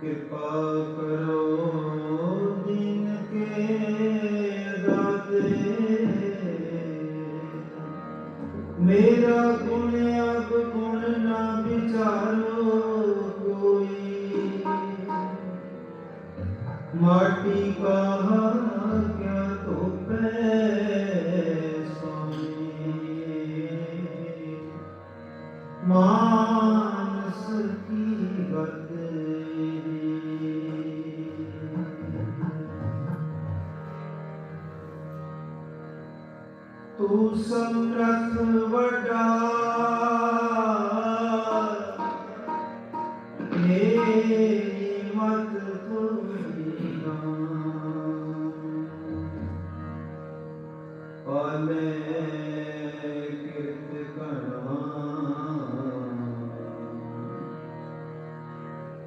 ਕਿਰਪਾ ਕਰੋ ਦੀਨ ਕੇ ਦਾਤੇ, ਮੇਰਾ ਗੁਣ ਅਬ ਗੁਣ ਨਾ ਵਿਚਾਰੋ ਕੋਈ, ਮਾਟੀ ਕਹਾ ਕਿਆ ਧੋਪੇ ਸੋਈ, ਮਾਨਸ ਕੀ ਬਤ ਤੂੰ ਸਮਰਥ ਵੱਡਾ, ਮੇਰੀ ਮਤ ਤੋਰੀ ਨਾ, ਪਾਲੇ ਕਿਰਤ ਕਰਨਾ,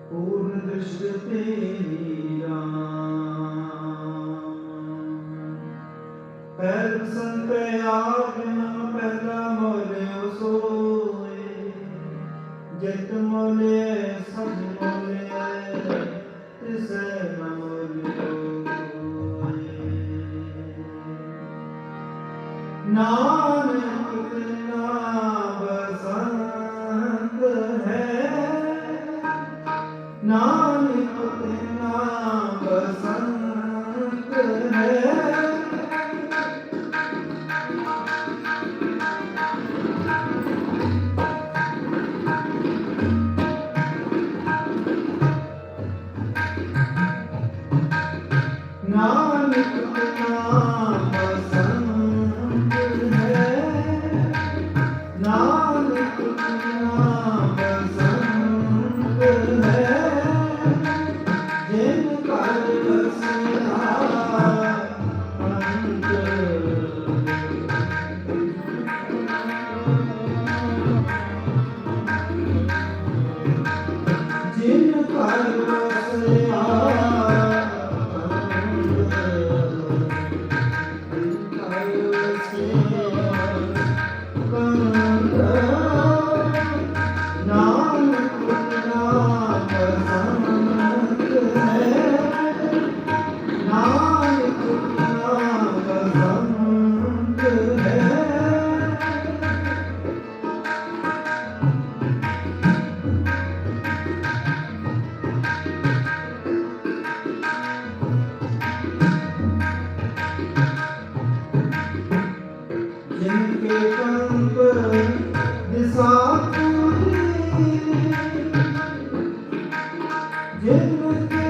ਪੂਰਨ ਦ੍ਰਿਸ਼ਟ ਤੇਰੀ ਰਾਮ, ਪਹਿਲ ਸੰਤ ਆਗਿਆ ਪਹਿਲਾ ਮੋਲਿਓ ਸੋਏ, ਜਿਤ ਮੋਲਿਐ ਸਭ ਮੋਲਿਐ ਤਿਸੈ ਨ ਮੋਲਿਓ, ਨਾਨਕ ਬਿਨਾ ਬਸੰਤ ਹੈ, ਨਾਨਕ ਬਿਨਾ ਬਸੰਤ ਹੈ, ਨਾਨਕ ਬਿਨਾ ਬਸੰਤ ਹੈ, ਨਾਨਕ ਬਿਨਾ ਬਸੰਤ ਹੈ, ਜਿਨ ਘਰ ਵਸਿਆ ਅੰਤ, ਜਿਨ ਘਰ ਵਸਿਆ जिनके कंप दिशा पूरी, जिनके कंप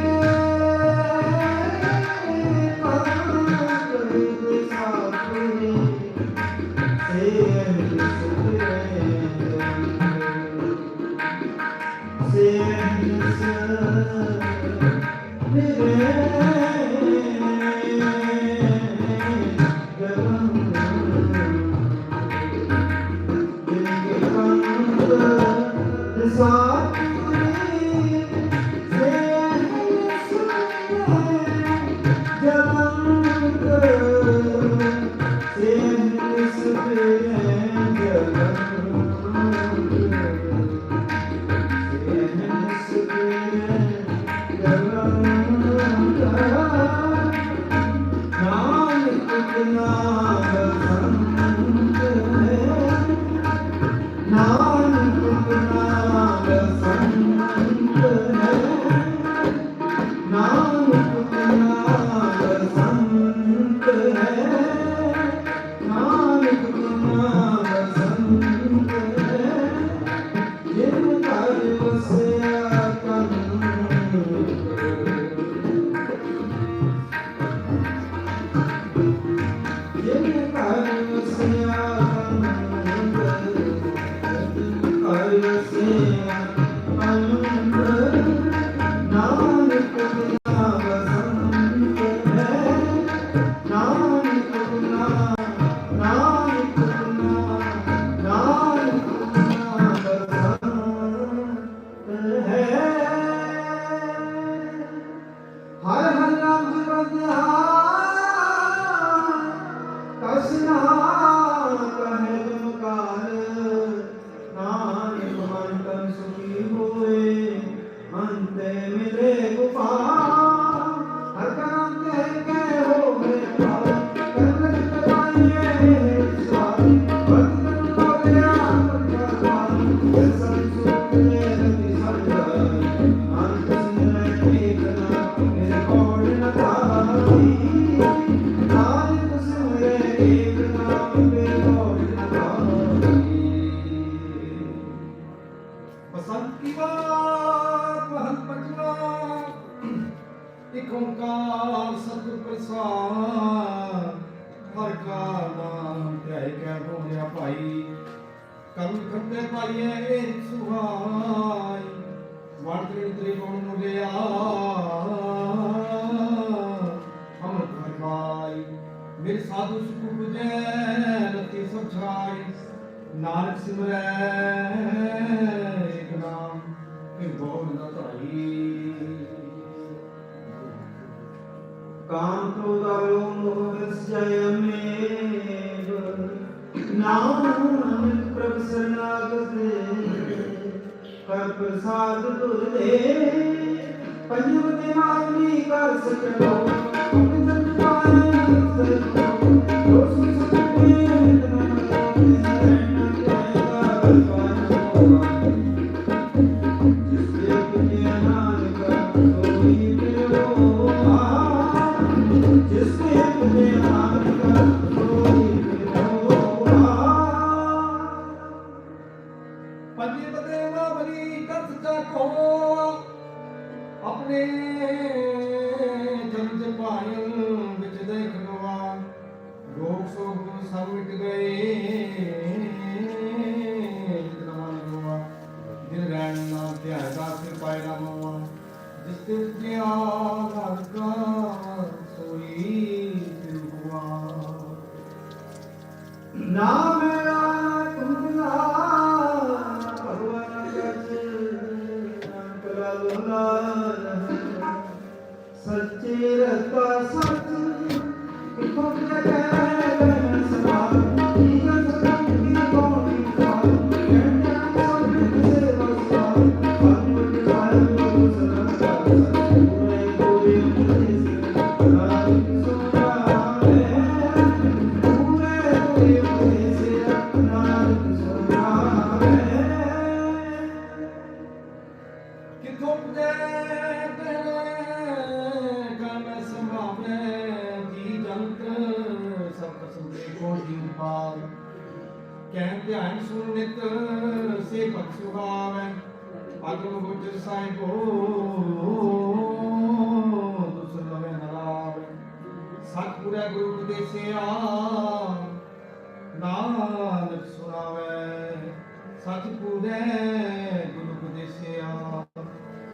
दिशा पूरी, Singh ਹੋਇਆ ਭਾਈ ਕਰਮ ਖੱਤੇ ਪਾਈਏ ਸੁਹਾਈ ਵਣ ਤਰੀ ਕੌਣ ਨੂੰ ਗਿਆ ਅਮਰ ਕਰਵਾਈ ਮੇਰੇ ਸਾਧੂ ਸੁਖ ਬੁਝੈ ਰਤੀ ਸਭ ਛਾਈ ਨਾਨਕ ਸਿਮਰੈ ਏਕ ਨਾਮ ਫਿਰ ਬਹੁ ਨਾ ਧਾਈ ਕਾਮ ਕ੍ਰੋਧ ਆਯੋਗ ਮੋਹ ਰਸ ਜੈ ਅਮੇਵ ਨਾਨਕ ਪ੍ਰਭ ਸਰਨਾਗਤ ਕਰ ਪ੍ਰਸਾਦ ਤੁਰ ਦੇ ਪੰਜਵ ਦੇ ਮਾਗਨੀ ਕਰ ਸਕੋ ਜਨ ਪਾਏ ਦੋਸ ਸੁਖੇ ਜਿਸਕੇ ਪਿਛੇ ਨਾਨਕ ਸੋਈ ਮਿਲੋ ਜਿਸਕੇ ਪਿਛੇ ਨਾਨਕ ਸੋਈ ਮਿਲੋ ਪੰਜੇ ਬਦੇ ਮਾਵਰੀ ਕਸ ਚਾਖੋ ਆਪਣੇ ਜਨ ਭਾਇ ਵਿੱਚ ਦੇਖ ਲਵਾ ਰੋਗ ਸੋਗ ਸਭ ਮਿਟ ਗਏ ਜਿਤਨਾ ਲਵਾ ਦਿਲ ਰਹਿਣ ਨਾ ਧਿਆਨ ਦਾ ਸਿਰ ਪਾਏ ਨਾ ਮਵਾ ਜਿਸ ਤੇ ਜਿਆ ਨਾਨਕਾ ਸੋਈ ਤਿਰੁਆ ਨਾਮ ਮੇਰਾ ਤੁਮਨਾ ਭਗਵਾਨ ਜਸ ਨਾਨਕ ਲਾਲ ਸੱਚੇ ਰਤਾ ਸੱਚ ਕਿਥੋਂ ਕਹਿ ਗਨ ਸਵਾਲ ਜੀਵਨ ਸਤੰਗ ਦੀ ਕੌਣੀ ਸਵਾਲ ਕਹਿੰਦਾ ਸਭ ਸੇ ਵਸਵਾਲ ਭਗਵਤ ਵਾਲ ਗੁਰੂ ਸਦਾ ਪੂਰੇ ਪੂਰੇ ਮੁਝੇ ਸੇ ਨਾਨਕ ਸੁਣਾ ਹੈ ਪੂਰੇ ਪੂਰੇ ਮੁਝੇ ਸੇ ਨਾਨਕ ਸੁਣਾ ਹੈ ਕਿਥੋਂ ਪੁਜੇ ਕਮ ਸੰਭਾਵੈ ਜੀ ਜੰਤ ਸਭ ਕਸਮ ਦੇ ਕੋ ਜੀਵ ਪਾਲ ਕਹਿ ਧਿਆਨ ਸੁਣ ਨਿਤ ਸੇ ਭਗਤ ਸੁਹਾਵੈ ਅਗਮ ਗੁਜਰ ਸਾਹਿਬੋ ਦੁਸਰ ਲਵੇ ਨਰਾਵੈ ਸਤਿਗੁਰੈ ਗੁਰੂ ਉਪਦੇਸਿਆ ਨਾਨਕ ਸੁਣਾਵੈ ਸਤਿਗੁਰੈ ਗੁਰੂ ਉਪਦੇਸਿਆ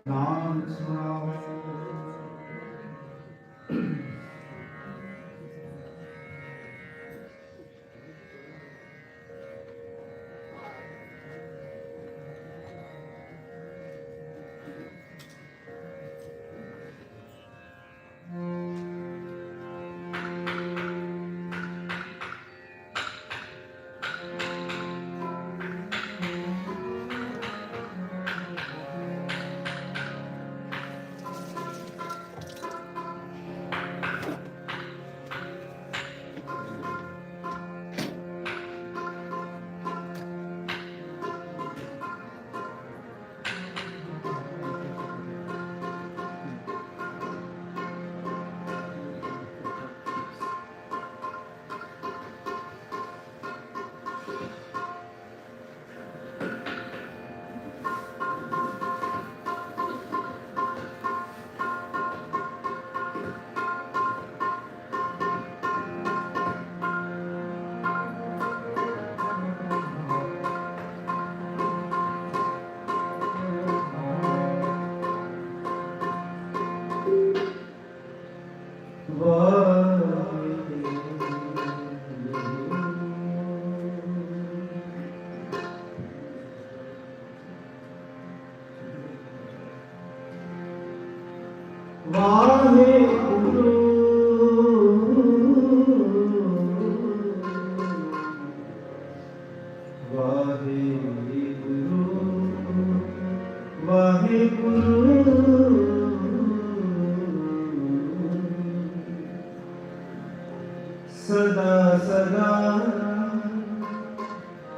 ਨਾਨਕ ਸੁਣਾਵੈ सदा सदा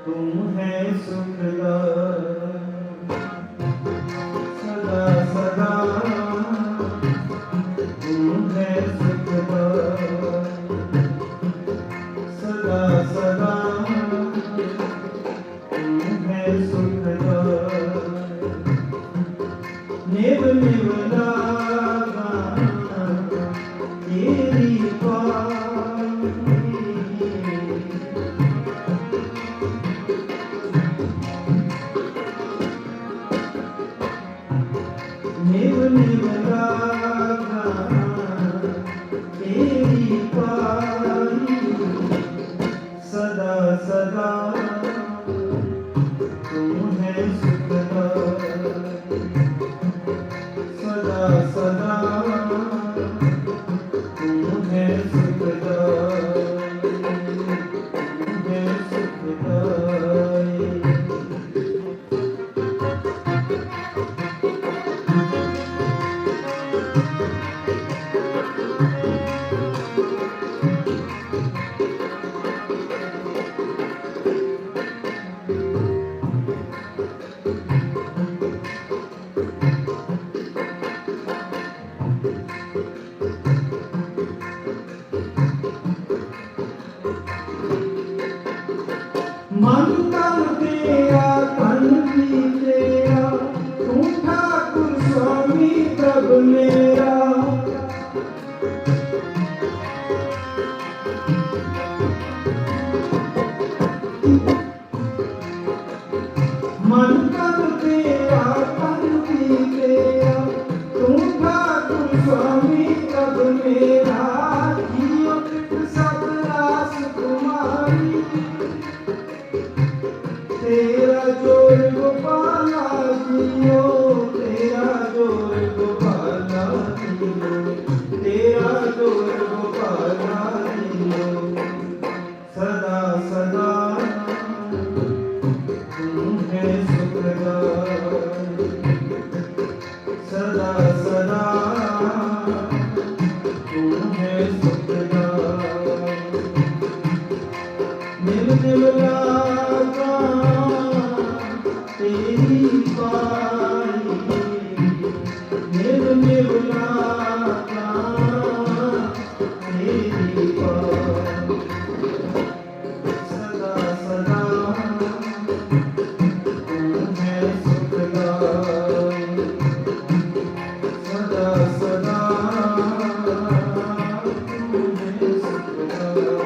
तुम है सुखदा सदा सदा तुम है सुखदा सदा सदा तुम है सुखदा निव निव लागा तेरी पाई मन तन तेरा तन भी तेरा, तू ठाकुर स्वामी प्रभु मेरा। मन तन तेरा तन भी तेरा, तू ठाकुर स्वामी प्रभु मेरा। जियो कृत सब रास कुमारी, तेरा जोर गोपाला जियो, तेरा जोर गोपाला जियो, तेरा जोर गोपाला जियो। सदा सदा तू है सुखदाई, सदा सदा तू है सुखदाई। निम निम लागा तेरी पाई, निम निम लागा तेरी पाई। सदा सदा तू है सुखदाई, सदा सदा तू है सुखदाई।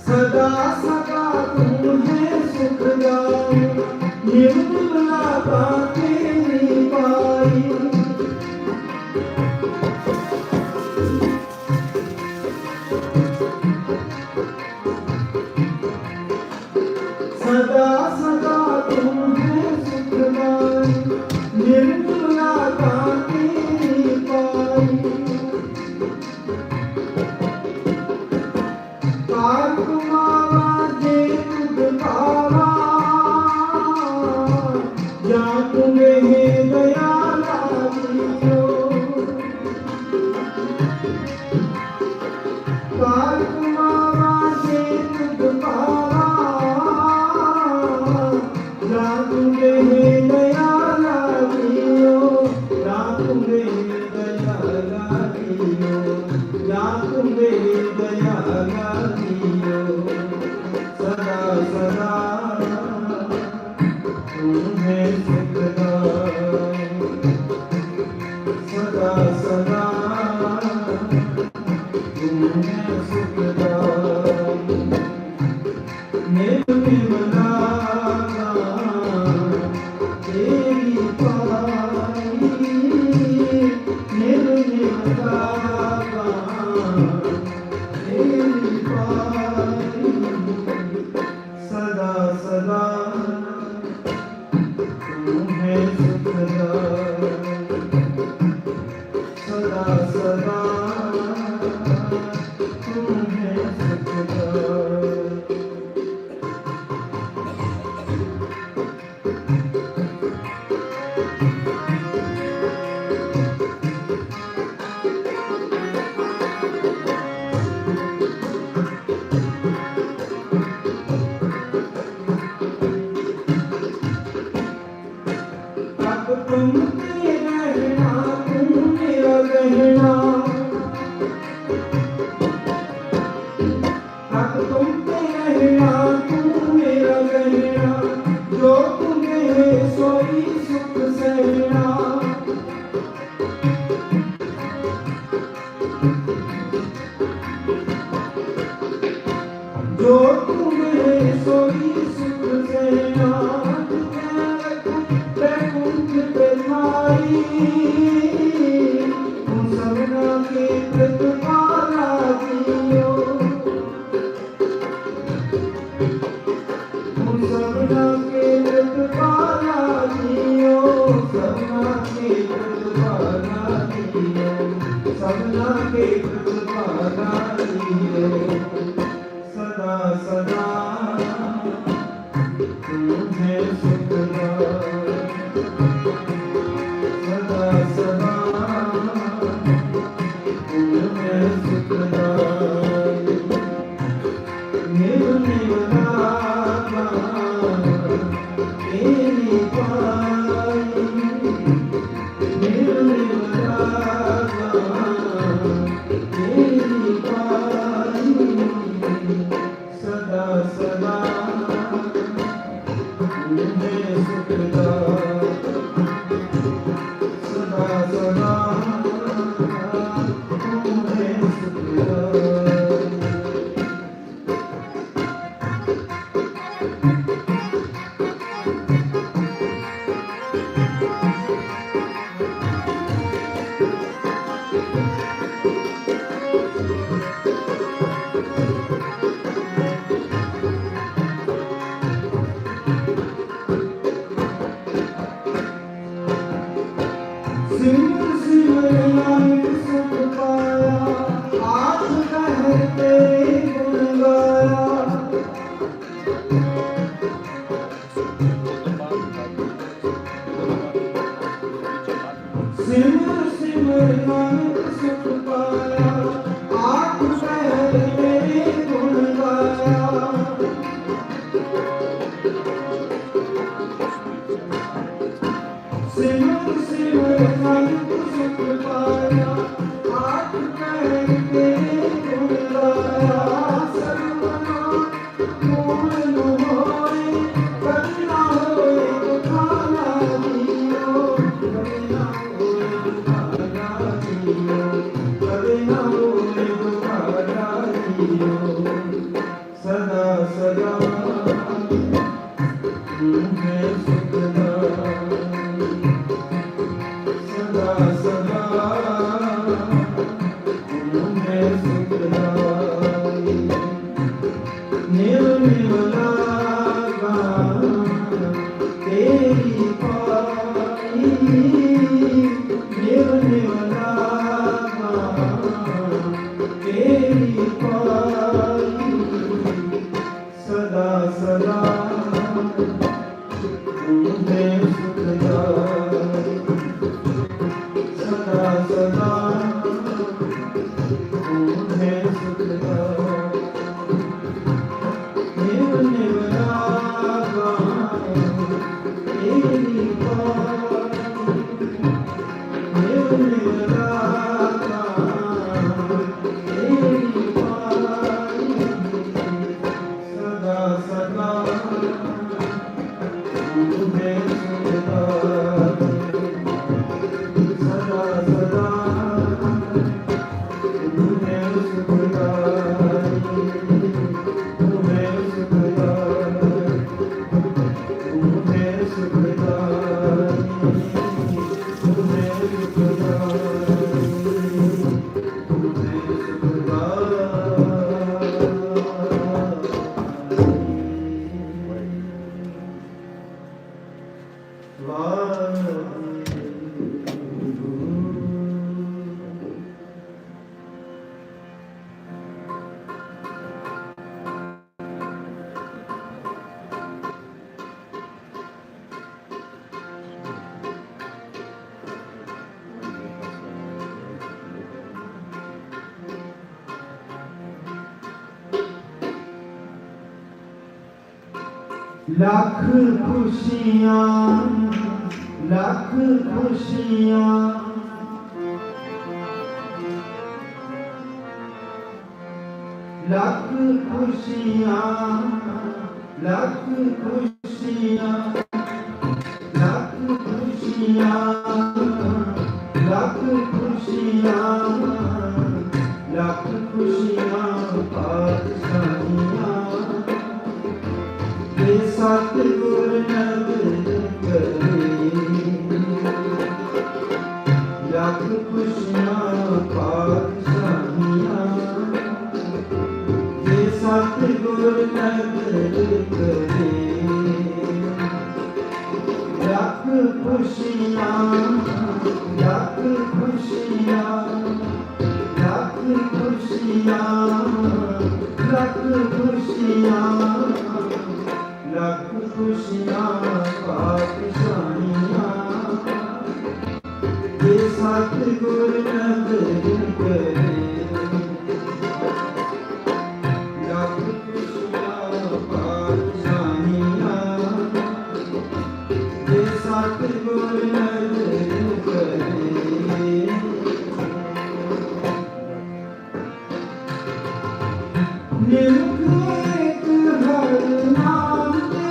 सदा सदा तू है सुखदाई, निर्मला तेरी पाई। सदा सदा तू है सुखदाई, निर्मला तेरी पाई। कार कुमावा जे तुझ पावा, या तुम्हे दयाला जियो। कार कुमावा जे तुझ पावा, या तुम्हे दयाला जियो, या तुम्हे दयाला जियो, या तुम्हे दयाला जियो। सदा सदा तू है सुखदाई, सदा सदा तू है सुखदाई। निम निम लागा तेरी पाई, निम निम लागा तेरी पाई। सदा सदा तू है सुखदाई, सदा सदा तू है सुखदाई। अब तुम पे रहना, तू मेरा गहना। अब तुम पे रहना, तू मेरा गहना। जो तुम्हें सोई सुख सहना। जो तुम्हें सोई सुख सहना। बैकुंठ पे थाई, तू सबना के प्रतिपाला जियो। तू सबना के प्रतिपाला जियो, सबना के प्रतिपाला जियो, सबना के प्रतिपाला जियो। सदा सदा ਲੱਖ ਖੁਸ਼ੀਆਂ ਲੱਖ ਖੁਸ਼ੀਆਂ ਲੱਖ ਖੁਸ਼ੀਆਂ ਲੱਖ ਖੁਸ਼ੀਆਂ ਲੱਖ ਖੁਸ਼ੀਆਂ ਲੱਖ ਖੁਸ਼ੀਆਂ ਲੱਖ ਖੁਸ਼ੀਆਂ ਪਾਤਸ਼ਾਹੀਆਂ ਇਹ ਸਤਿਗੁਰ ਨਦਰ ਕਰੇ ਲੱਖ ਖੁਸ਼ੀਆਂ ਪਾਤਸ਼ਾਹੀਆਂ ਇਹ ਸਤਿਗੁਰ ਨਦਰ ਕਰੇ ਲੱਖ ਖੁਸ਼ੀਆਂ ਲੱਖ ਖੁਸ਼ੀਆਂ ਲੱਖ ਖੁਸ਼ੀਆਂ ਲੱਖ ਖੁਸ਼ੀਆਂ ਲੱਖ ਖੁਸ਼ੀਆਂ ਪਾਤਸ਼ਾਹੀਆਂ ਇਹ ਸਤਿਗੁਰ ਨਦਰ ਕਰੇ ਲੱਖ ਖੁਸ਼ੀਆਂ ਪਾਤਸ਼ਾਹੀਆਂ ਇਹ ਸਤਿਗੁਰ ਨਦਰ ਕਰੇ ਨਿਰਖੇਤ ਹਰਿ ਨਾਮ ਤੇ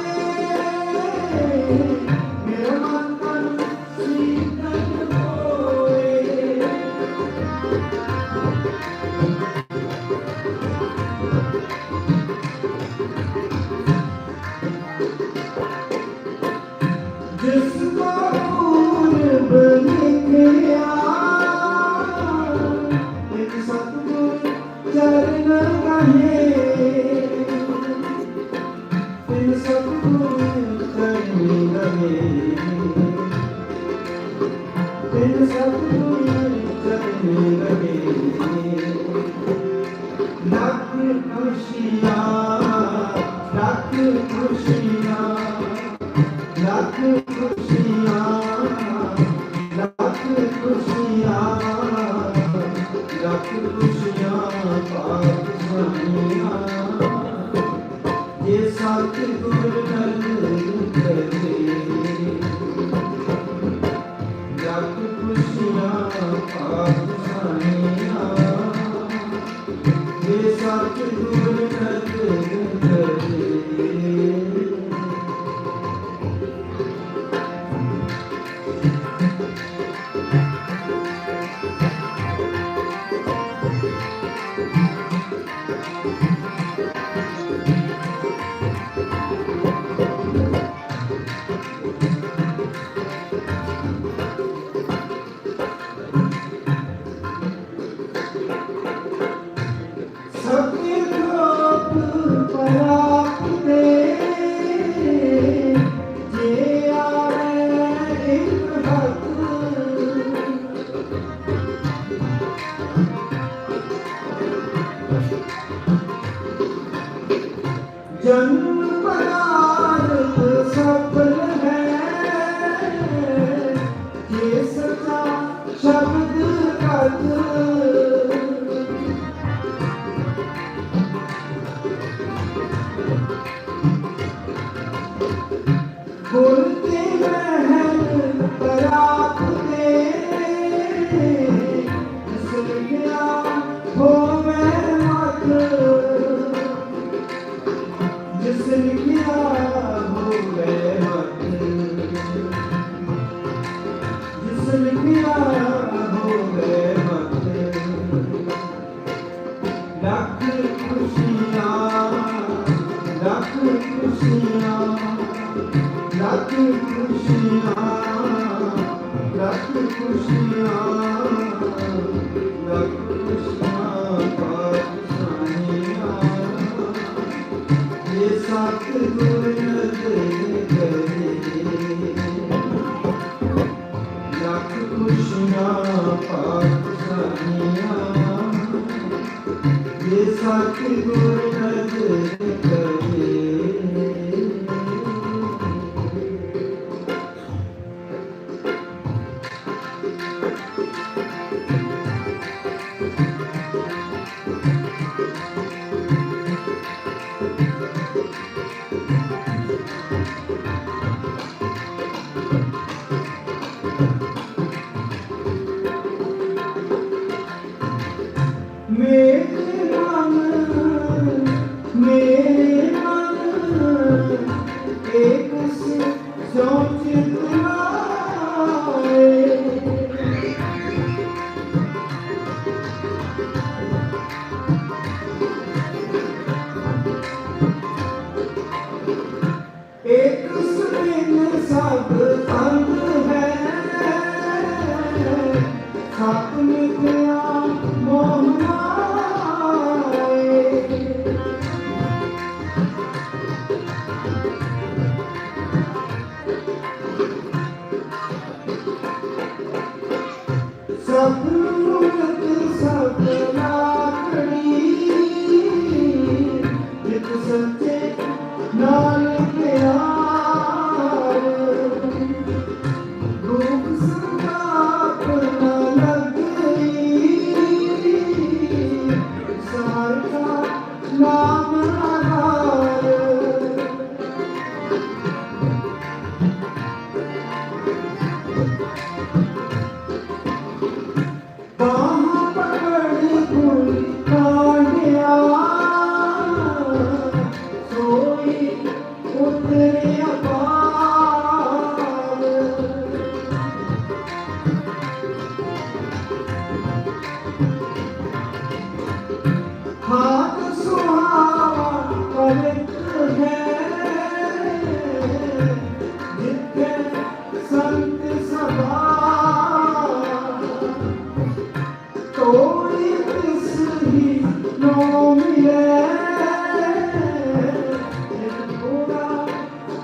ਮੇਰਾ ਮਨ ਤਨ ਸੀਤਲ ਹੋਏ ਜਿਸ ਕੋ ਪੂਰਬ ਲਿਖਿਆ ਇੱਕ ਸਤਿਗੁਰ ਚਰਨ ਕਹੇ ਤਿਨ ਸਤਿਗੁਰ ਚਰਨ ਕਹੇ ਤਿਨ ਸਤਿਗੁਰ ਚਰਨ ਕਹੇ ਲੱਖ ਖੁਸ਼ੀਆਂ ਲੱਖ ਖੁਸ਼ੀਆਂ ਲੱਖ ਖੁਸ਼ੀਆਂ ਲੱਖ ਖੁਸ਼ੀਆਂ ਲੱਖ ਖੁਸ਼ੀਆਂ ਪਾਤਸ਼ਾਹੀਆਂ ਇਹ ਸਤਿਗੁਰ ਨਦਰ ਕਰੇ ਲੱਖ ਖੁਸ਼ੀਆਂ ਪਾਤਸ਼ਾਹੀਆਂ ਇਹ ਸਤਿਗੁਰ ਨਦਰ ਕਰੇ ਸਤਿ ਲੋਕ ਪਰਾਪਤੇ ਜੇ ਆਵੇ ਇੱਕ ਹੱਥ ਜਨਮ ਪਦਾਰਥ ਸਫਲ ਹੈ ਜੇ ਸੱਚਾ ਸ਼ਬਦ ਕਥ ਗੁਰ ਤੇ ਮਹਿਲ ਪਰਾਤ ਤੇ ਸੁਣਿਆ ਹੋਵੇ ਮਤ ਜਿਸ ਲਿਖਿਆ ਹੋਵੇ ਮਤ ਜਿਸ ਲਿਖਿਆ ਹੋਵੇ ਮਤ ਲੱਖ ਖੁਸ਼ੀਆਂ ਲੱਖ ਖੁਸ਼ੀਆਂ ਲੱਖ ਖੁਸ਼ੀਆਂ ਲੱਖ ਖੁਸ਼ੀਆਂ ਲੱਖ ਖੁਸ਼ੀਆਂ ਪਾਤਸ਼ਾਹੀਆਂ ਇਹ ਸਤਿਗੁਰ ਨਦਰ ਕਰੇ ਲੱਖ ਖੁਸ਼ੀਆਂ ਪਾਤਸ਼ਾਹੀਆਂ ਇਹ ਸਤਿਗੁਰ ਨਦਰ ਕਰੇ सच्चे नाल प्यार रूप संताप न लगई सार का नाम आधार बाह पकड़ गुल कांडिया सोई उतरे अपार हाथ सुहावा पवित्र है जिथे संत सभा तोड़ी तिसरी नो मिले पूरा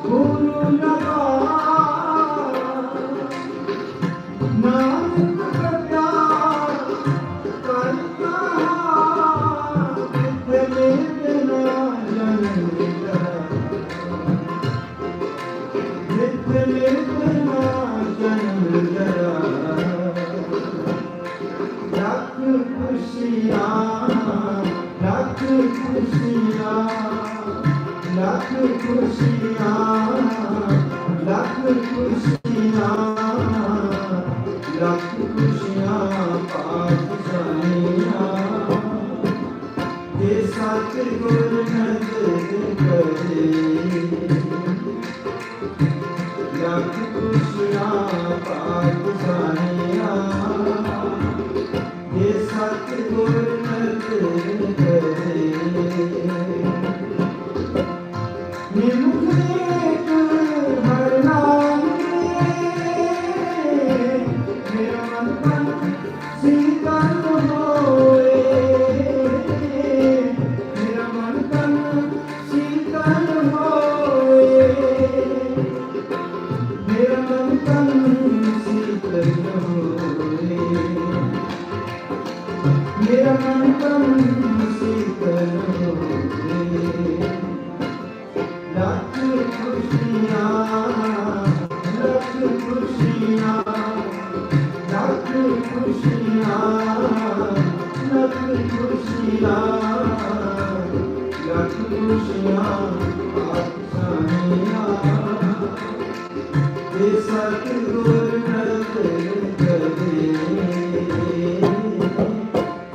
गुरु लगा नानक प्रत्या करता जिथे बिना जन्म जिथे बिना जन्म जरा लख खुशियाँ लख खुशियाँ लख खुशियाँ लख खुशियाँ लख खुशियाँ पात जानिया ये सतगुर नजर करे लख खुशियाँ पात जानिया ये सतगुर नजर करे निमुख एक हर नाम मेरा मन तन शीतल होए मेरा मन तन शीतल होए मेरा मन तन शीतल होए मेरा मन तन शीतल होए लख खुशियाँ लख खुशियाँ लख खुशियाँ लख खुशियाँ लख खुशियाँ आप सानिया ये सतगुर नजर करे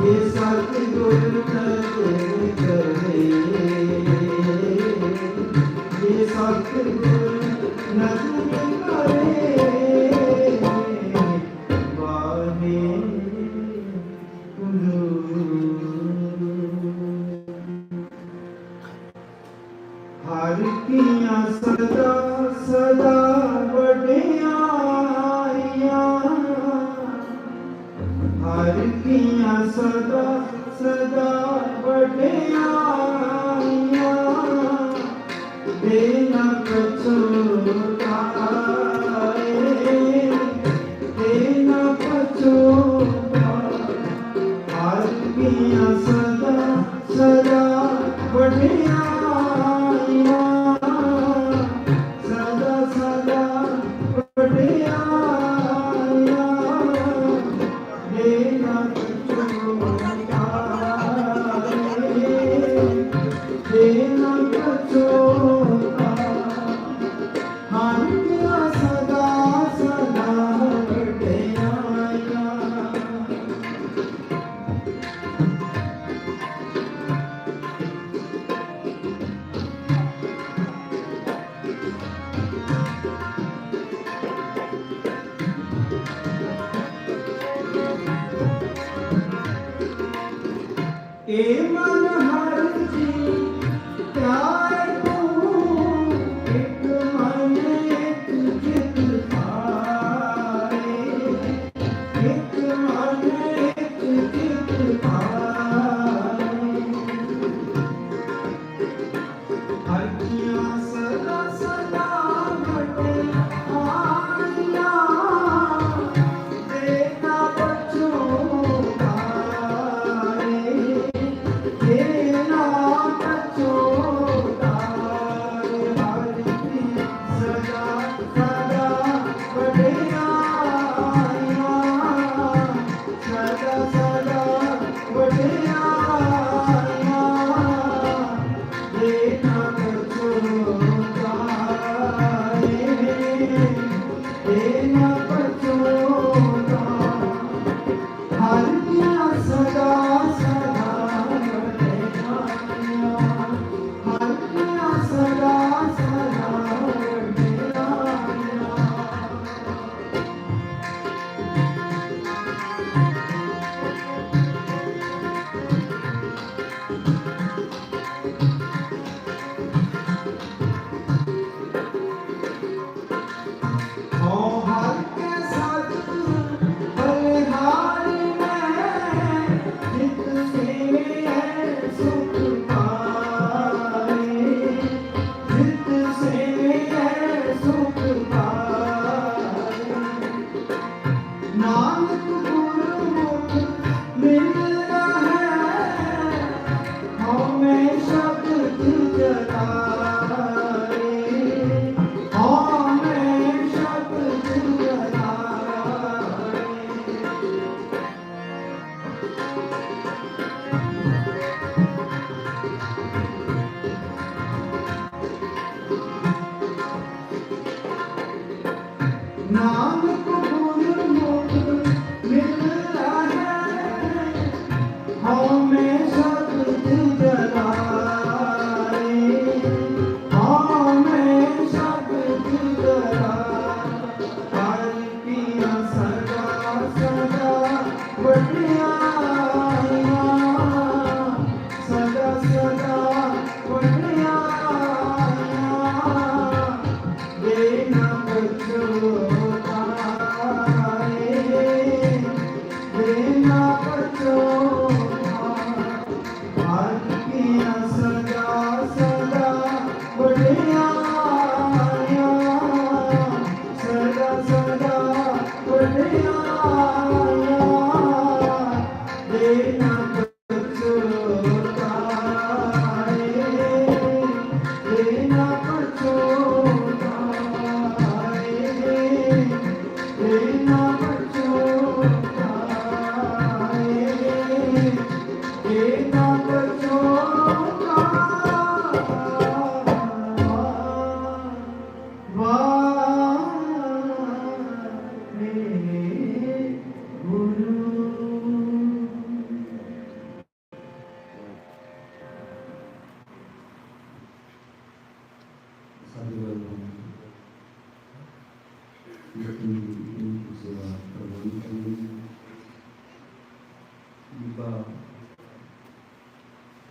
ये सतगुर नजर करे ये सतगुर नजर करे वाहे हर किया सदा सदा वडियाइयां हर किया सदा सदा वडियाइयां देना पछोताए देना पछोता हर किया सदा सदा वडियाइयां सदा सदा वडियाइयां देना पछोताए देना पछोता हर किया सदा सदा वडियाइयां ए मन हर जी प्यार तू एक मन एक चित थारे एक मन एक चित थारे हर किया सदा सदा वडियाइयां देना पछोताए नानक गुरमुख मिलता है हाँ मैं शब्द जलाए हाँ मैं शब्द जलाए हर पिया सदा सदा वडियाइया सदा सदा वडियाइया देना पछोताए देना पछोताए हर पिया सदा सदा वडियाइया सदा सदा वडियाइया देना पछोताए देना पछोताए देना पछोताए देना पछोताए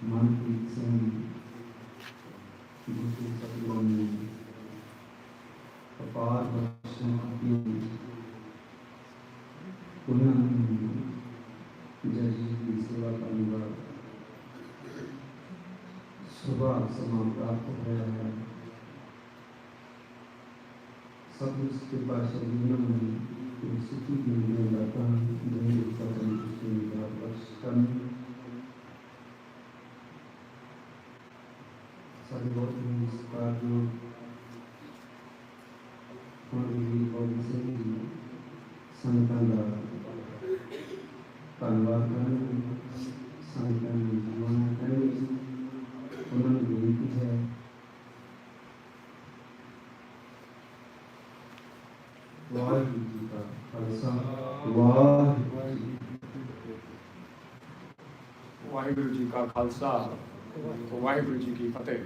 Manpreet Singh, Guru Sahib ने अपार बख्शिश की उन्होंने जजी की सेवा करने का सुबह समा प्राप्त होया है सब उसके पास जीवन में सुखी जिंदगी लाता नहीं उसका संतुष्टि का बख्श करने सारे बहुत ही इसका जो हमारी बॉडी से संतान का धन्यवाद करें संतान जीवन करें उन्होंने बेनती है वाहिगुरु जी का खालसा वाहिगुरु जी का खालसा वाहिगुरु जी की फतेह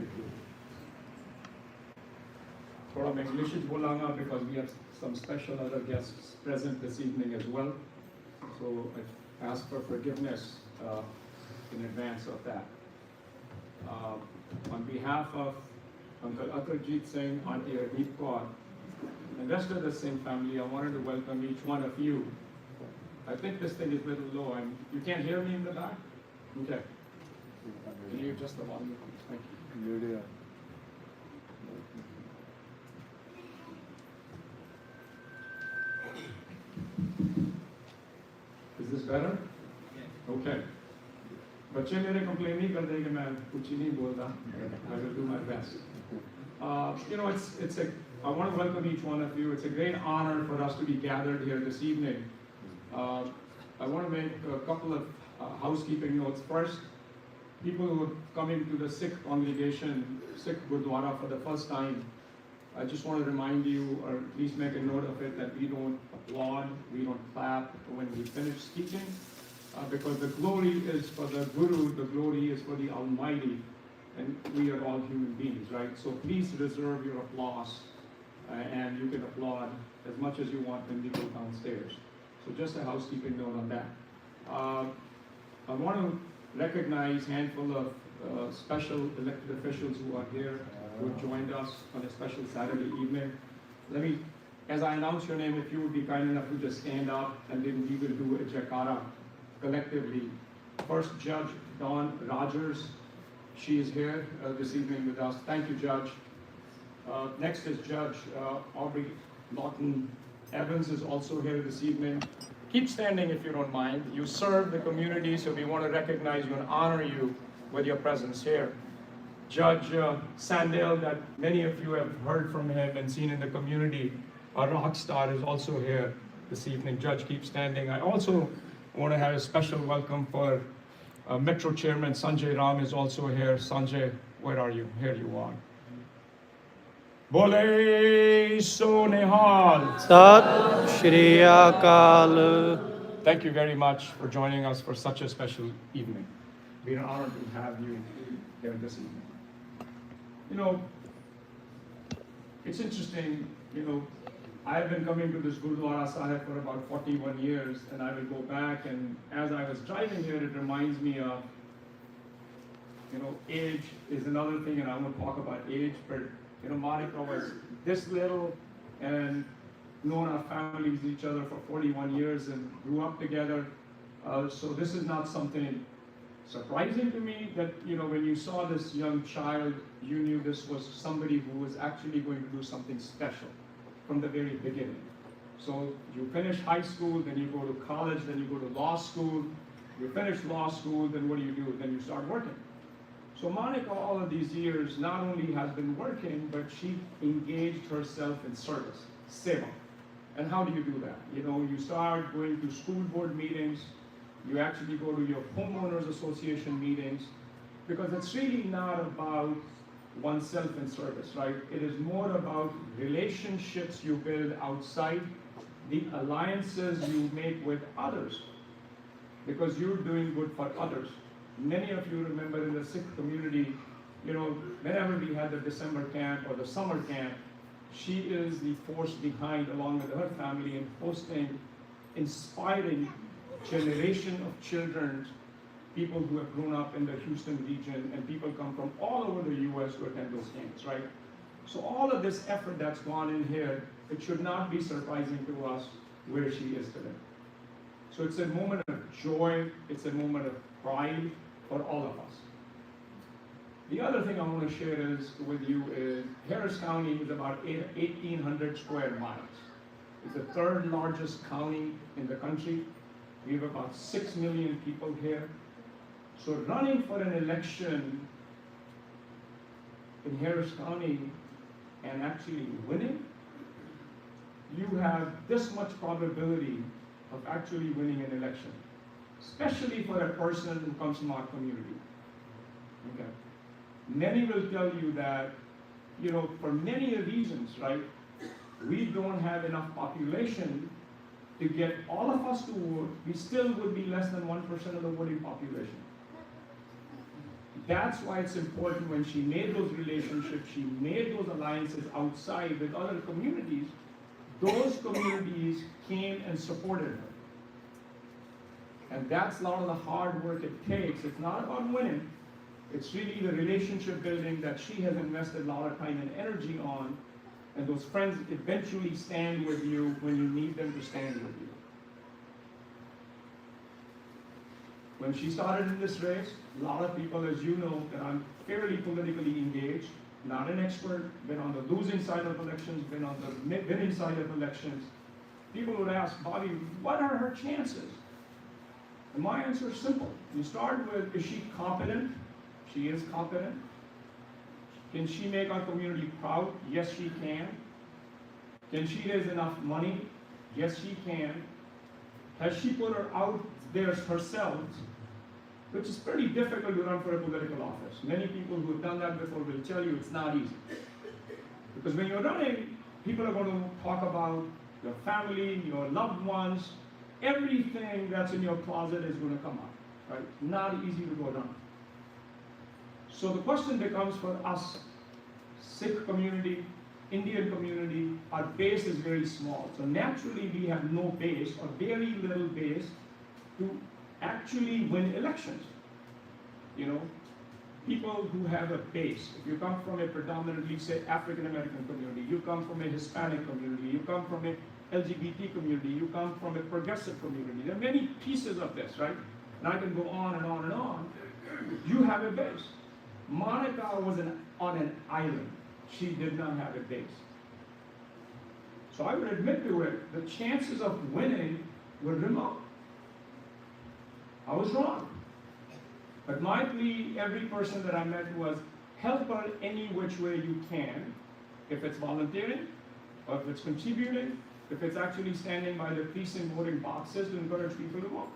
थोड़ा मैं English बोलांगा because we have some special other guests present this evening as well, so I ask for forgiveness in advance of that. On behalf of Uncle Atarjeet Singh, Auntie Hardeep Kaur, and the rest of the Singh family, I wanted to welcome each one of you. I think this thing is a little low, and you can't hear me in the back? Okay. Can you adjust the volume? Thank you. Is this better? Okay. बच्चे मेरे complain नहीं कर देंगे मैं कुछ ही नहीं बोलता. I will do my best. You know, I want to welcome each one of you. It's a great honor for us to be gathered here this evening. I want to make a couple of housekeeping notes. First, people who are coming to the Sikh congregation, Sikh Gurdwara for the first time, I just want to remind you, or at least make a note of it, that we don't applaud, we don't clap when we finish speaking, because the glory is for the Guru, the glory is for the Almighty, and we are all human beings, right? So please reserve your applause, and you can applaud as much as you want when we go downstairs. So just a housekeeping note on that. I want to recognize a handful of special elected officials who are here, who have joined us on a special Saturday evening. Let me, as I announce your name, if you would be kind enough to just stand up, and then we will do a Jaikara collectively. First, Judge Dawn Rogers. She is here this evening with us. Thank you, Judge. Next is Judge Aubrey Lawton Evans is also here this evening. Keep standing if you don't mind. You serve the community, so we want to recognize you and honor you with your presence here. Judge Sandel, that many of you have heard from him and seen in the community, our rock star, is also here this evening. Judge, keep standing. I also want to have a special welcome for Metro Chairman Sanjay Ram is also here. Sanjay, where are you? Here you are. Bole so nihal. Sat Shri Akal. Thank you very much for joining us for such a special evening. We're honored to have you here this evening. You know, it's interesting, I've been coming to this Gurdwara Sahib for about 41 years, and I will go back, and as I was driving here, it reminds me of, age is another thing, and I won't talk about age, but, Monica was this little, and known our families, each other for 41 years, and grew up together. So this is not something surprising to me that, when you saw this young child, you knew this was somebody who was actually going to do something special from the very beginning. So you finish high school, then you go to college, then you go to law school. You finish law school, then what do? Then you start working. So Monica, all of these years, not only has been working, but she engaged herself in service, seva. And how do you do that? You start going to school board meetings, you actually go to your homeowners association meetings, because it's really not about oneself in service, right? It is more about relationships you build outside, the alliances you make with others, because you're doing good for others. Many of you remember in the Sikh community, whenever we had the December camp or the summer camp, she is the force behind, along with her family, in hosting, inspiring generation of children, people who have grown up in the Houston region, and people come from all over the US to attend those camps, right? So all of this effort that's gone in here, it should not be surprising to us where she is today. So it's a moment of joy, it's a moment of pride for all of us. The other thing I want to share with you is Harris County is about 1,800 square miles. It's the third largest county in the country. We have about 6 million people here. So running for an election in Harris County and actually winning, you have this much probability of actually winning an election, especially for a person who comes from our community. Okay. Many will tell you that, for many reasons, right, we don't have enough population to get all of us to vote. We still would be less than 1% of the voting population. That's why it's important when she made those relationships, she made those alliances outside with other communities, those communities came and supported her. And that's a lot of the hard work it takes. It's not about winning. It's really the relationship building that she has invested a lot of time and energy on, and those friends eventually stand with you when you need them to stand with you. When she started in this race, a lot of people, as you know, that I'm fairly politically engaged, not an expert, been on the losing side of elections, been on the winning side of elections. People would ask, Bobby, what are her chances? And my answer is simple. You start with, is she competent? She is competent. Can she make our community proud? Yes, she can. Can she raise enough money? Yes, she can. Has she put her out there herself, which is pretty difficult to run for a political office. Many people who have done that before will tell you it's not easy. Because when you're running, people are going to talk about your family, your loved ones, everything that's in your closet is going to come up, right? Not easy to go around. So the question becomes for us, Sikh community, Indian community, our base is very small. So naturally we have no base or very little base to actually win elections. People who have a base. If you come from a predominantly, say, African American community, you come from a Hispanic community, you come from a LGBT community, you come from a progressive community. There are many pieces of this, right? And I can go on and on and on. You have a base. Monica was on an island. She did not have a base. So I would admit to it, the chances of winning were remote. I was wrong. But my plea, every person that I met was, help her any which way you can. If it's volunteering, or if it's contributing, if it's actually standing by the precinct voting boxes to encourage people to vote.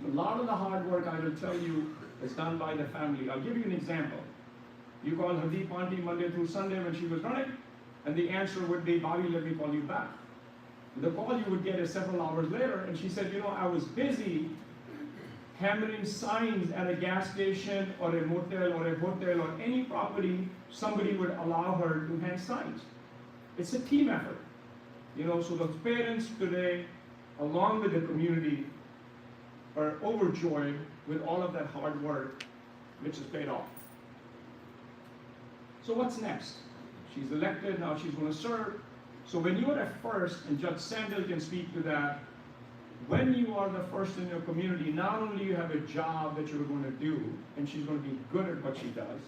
A lot of the hard work, I will tell you, is done by the family. I'll give you an example. You call Hardeep Auntie Monday through Sunday when she was running, and the answer would be, Bobby, let me call you back. The call you would get is several hours later, and she said, I was busy hammering signs at a gas station or a motel or a hotel or any property. Somebody would allow her to hang signs. It's a team effort. So the parents today, along with the community, are overjoyed with all of that hard work, which has paid off. So what's next? She's elected, now she's going to serve. So when you are at first, and Judge Sandel can speak to that, when you are the first in your community, not only you have a job that you're going to do, and she's going to be good at what she does,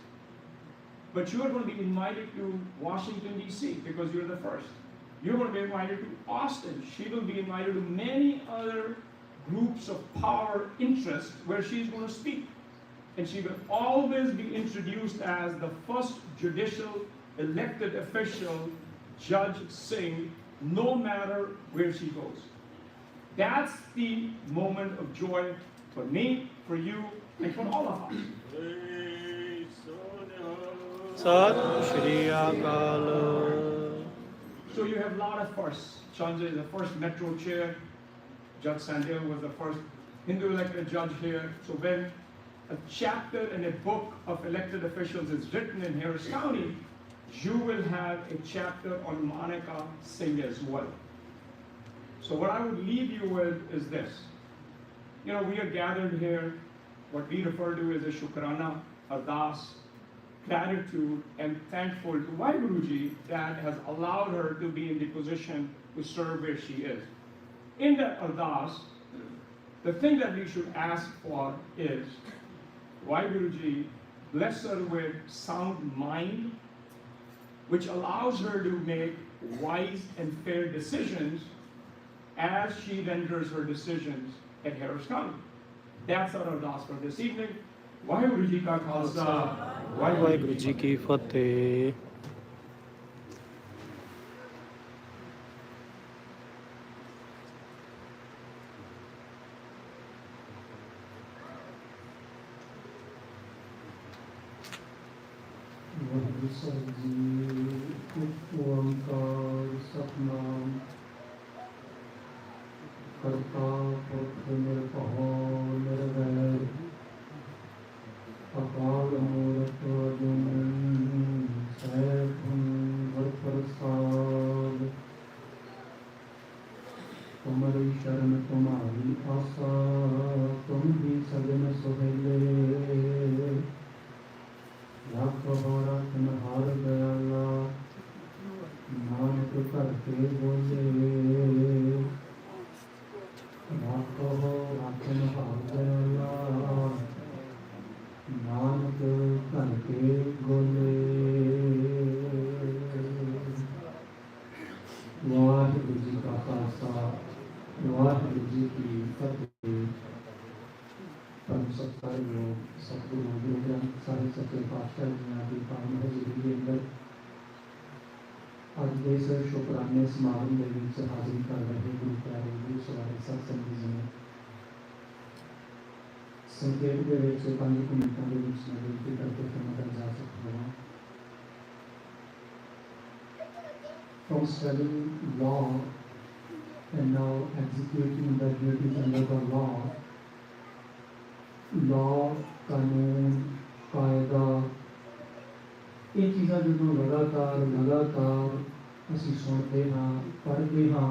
but you are going to be invited to Washington, D.C., because you're the first. You're going to be invited to Austin. She will be invited to many other groups of power interest where she's going to speak. And she will always be introduced as the first judicial elected official, Judge Singh, no matter where she goes. That's the moment of joy for me, for you, and for all of us. Sat Shri Akal. So you have a lot of firsts. Chandra is the first Metro chair. Judge Sandel was the first Hindu elected judge here. So when a chapter in a book of elected officials is written in Harris County, you will have a chapter on Monica Singh as well. So what I would leave you with is this. We are gathered here, what we refer to as a Shukrana, Ardas, gratitude and thankful to Vaheguruji that has allowed her to be in the position to serve where she is. In that Ardas, the thing that we should ask for is, Vaheguruji, bless her with sound mind, which allows her to make wise and fair decisions as she renders her decisions at Harris County. That's our Ardas for this evening. Vaheguru Ji Ka Khalsa, Vaheguru Ji Ki Fateh. Vaheguru Sahib Ji, ਓਮਕਾਰ ਸਤਿਨਾਮ ਕਰਤਾ ਪੁਰਖ ਨਿਰਭਉ ਨਿਰਵੈਰ ਅਕਾਲ ਮੂਰਤ ਅਜੂਨੀ ਸੈਭੰ ਗੁਰ ਪ੍ਰਸਾਦ ਤੁਮਰੀ ਸ਼ਰਨ ਤੁਮਾਰੀ ਆਸਾ ਤੁਮ ਹੀ ਸਜਣ ਸੁਹੇਲੇ ਲੱਖ ਹੋਰਾ ਤੁਮਹਾਰ ਦਇਆਲਾ ਨਾਨਕ ਘਰ ਕੇ ਬੋਲੇ ਲੱਖ ਹੋ ਰਾਖਨ ਹਾਰ ਦਇਆਲਾ ਨਾਨਕ ਘਰ ਕੇ ਬੋਲੇ ਵਾਹਿਗੁਰੂ ਜੀ ਕਾ ਖਾਲਸਾ ਵਾਹਿਗੁਰੂ ਜੀ ਕੀ ਫਤਿਹ। परम सत्कारयोग सतगुरु गुरु ग्रंथ साहिब सच्चे पातशाह जी की पावन हजूरी के अंदर अज के इस शुकराने समागम के विच हाजिरी कर रहे गुरु प्यारे गुरु सवारे सत्संगी जी ने संक्षेप के विच 5 मिनटों के विच मैं बेनती करके फिर जा सकता हूँ। From studying law and now executing the duties under the law, ਕਾਨੂੰਨ ਕਾਇਦਾ ਇਹ ਚੀਜ਼ਾਂ ਜਦੋਂ ਲਗਾਤਾਰ ਅਸੀਂ ਸੁਣਦੇ ਹਾਂ ਪੜ੍ਹਦੇ ਹਾਂ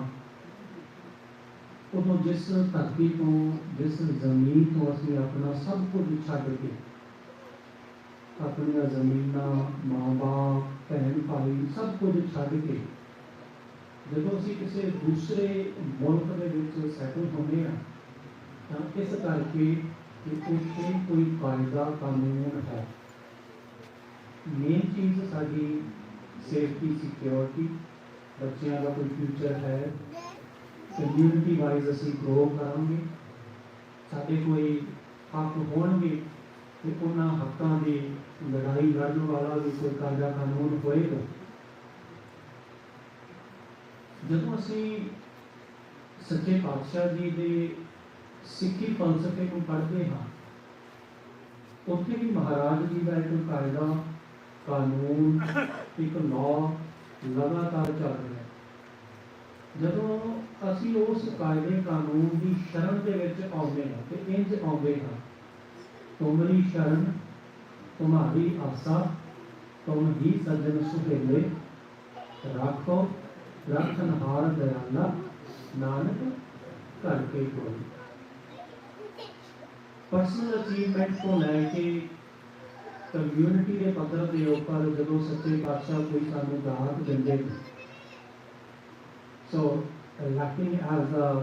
ਉਦੋਂ ਜਿਸ ਧਰਤੀ ਤੋਂ ਜਿਸ ਜ਼ਮੀਨ ਤੋਂ ਅਸੀਂ ਆਪਣਾ ਸਭ ਕੁਝ ਛੱਡ ਕੇ ਆਪਣੀਆਂ ਜ਼ਮੀਨਾਂ ਮਾਂ ਬਾਪ ਭੈਣ ਭਾਈ ਸਭ ਕੁਝ ਛੱਡ ਕੇ ਜਦੋਂ ਅਸੀਂ ਕਿਸੇ ਦੂਸਰੇ ਮੁਲਕ ਦੇ ਵਿੱਚ ਸੈਟਲ ਹੁੰਦੇ ਹਾਂ ਤਾਂ ਇਸ ਕਰਕੇ कि उससे कोई कायदा कानून है। मेन चीज़ साड़ी सेफ्टी सिक्योरिटी बच्चों का कोई फ्यूचर है कम्यूनिटी वाइज असी ग्रो करांगे साढ़े कोई हक होंगे तो उन्होंने हकों की लड़ाई लड़न वाला भी कोई कायदा कानून होएगा। जब असी सच्चे पातशाह जी के सिक्खी फलसफे को पढ़ते हाँ उत्थे भी महाराज जी का एक कायदा ਕਾਨੂੰਨ ਇੱਕ ਲਾਅ ਲਗਾਤਾਰ ਚੱਲ ਰਿਹਾ ਹੈ। ਜਦੋਂ ਅਸੀਂ ਉਸ ਕਾਇਦੇ ਕਾਨੂੰਨ ਦੀ ਸ਼ਰਨ ਦੇ ਵਿੱਚ ਆਉਂਦੇ ਹਾਂ ਤੇ ਇੰਜ ਆਉਂਦੇ ਹਾਂ, ਤੁਮਰੀ ਸ਼ਰਨ तुम्हारी आशा तुम ही सज्जन सुहेले राखो रखनहार दयाला नानक घर के कोई। पर्सनल अचीवमेंट को लैके कम्यूनिटी के पद्धर के उपर जो सच्चे पातशाह कोई सानू दात देंदे, सो electing as a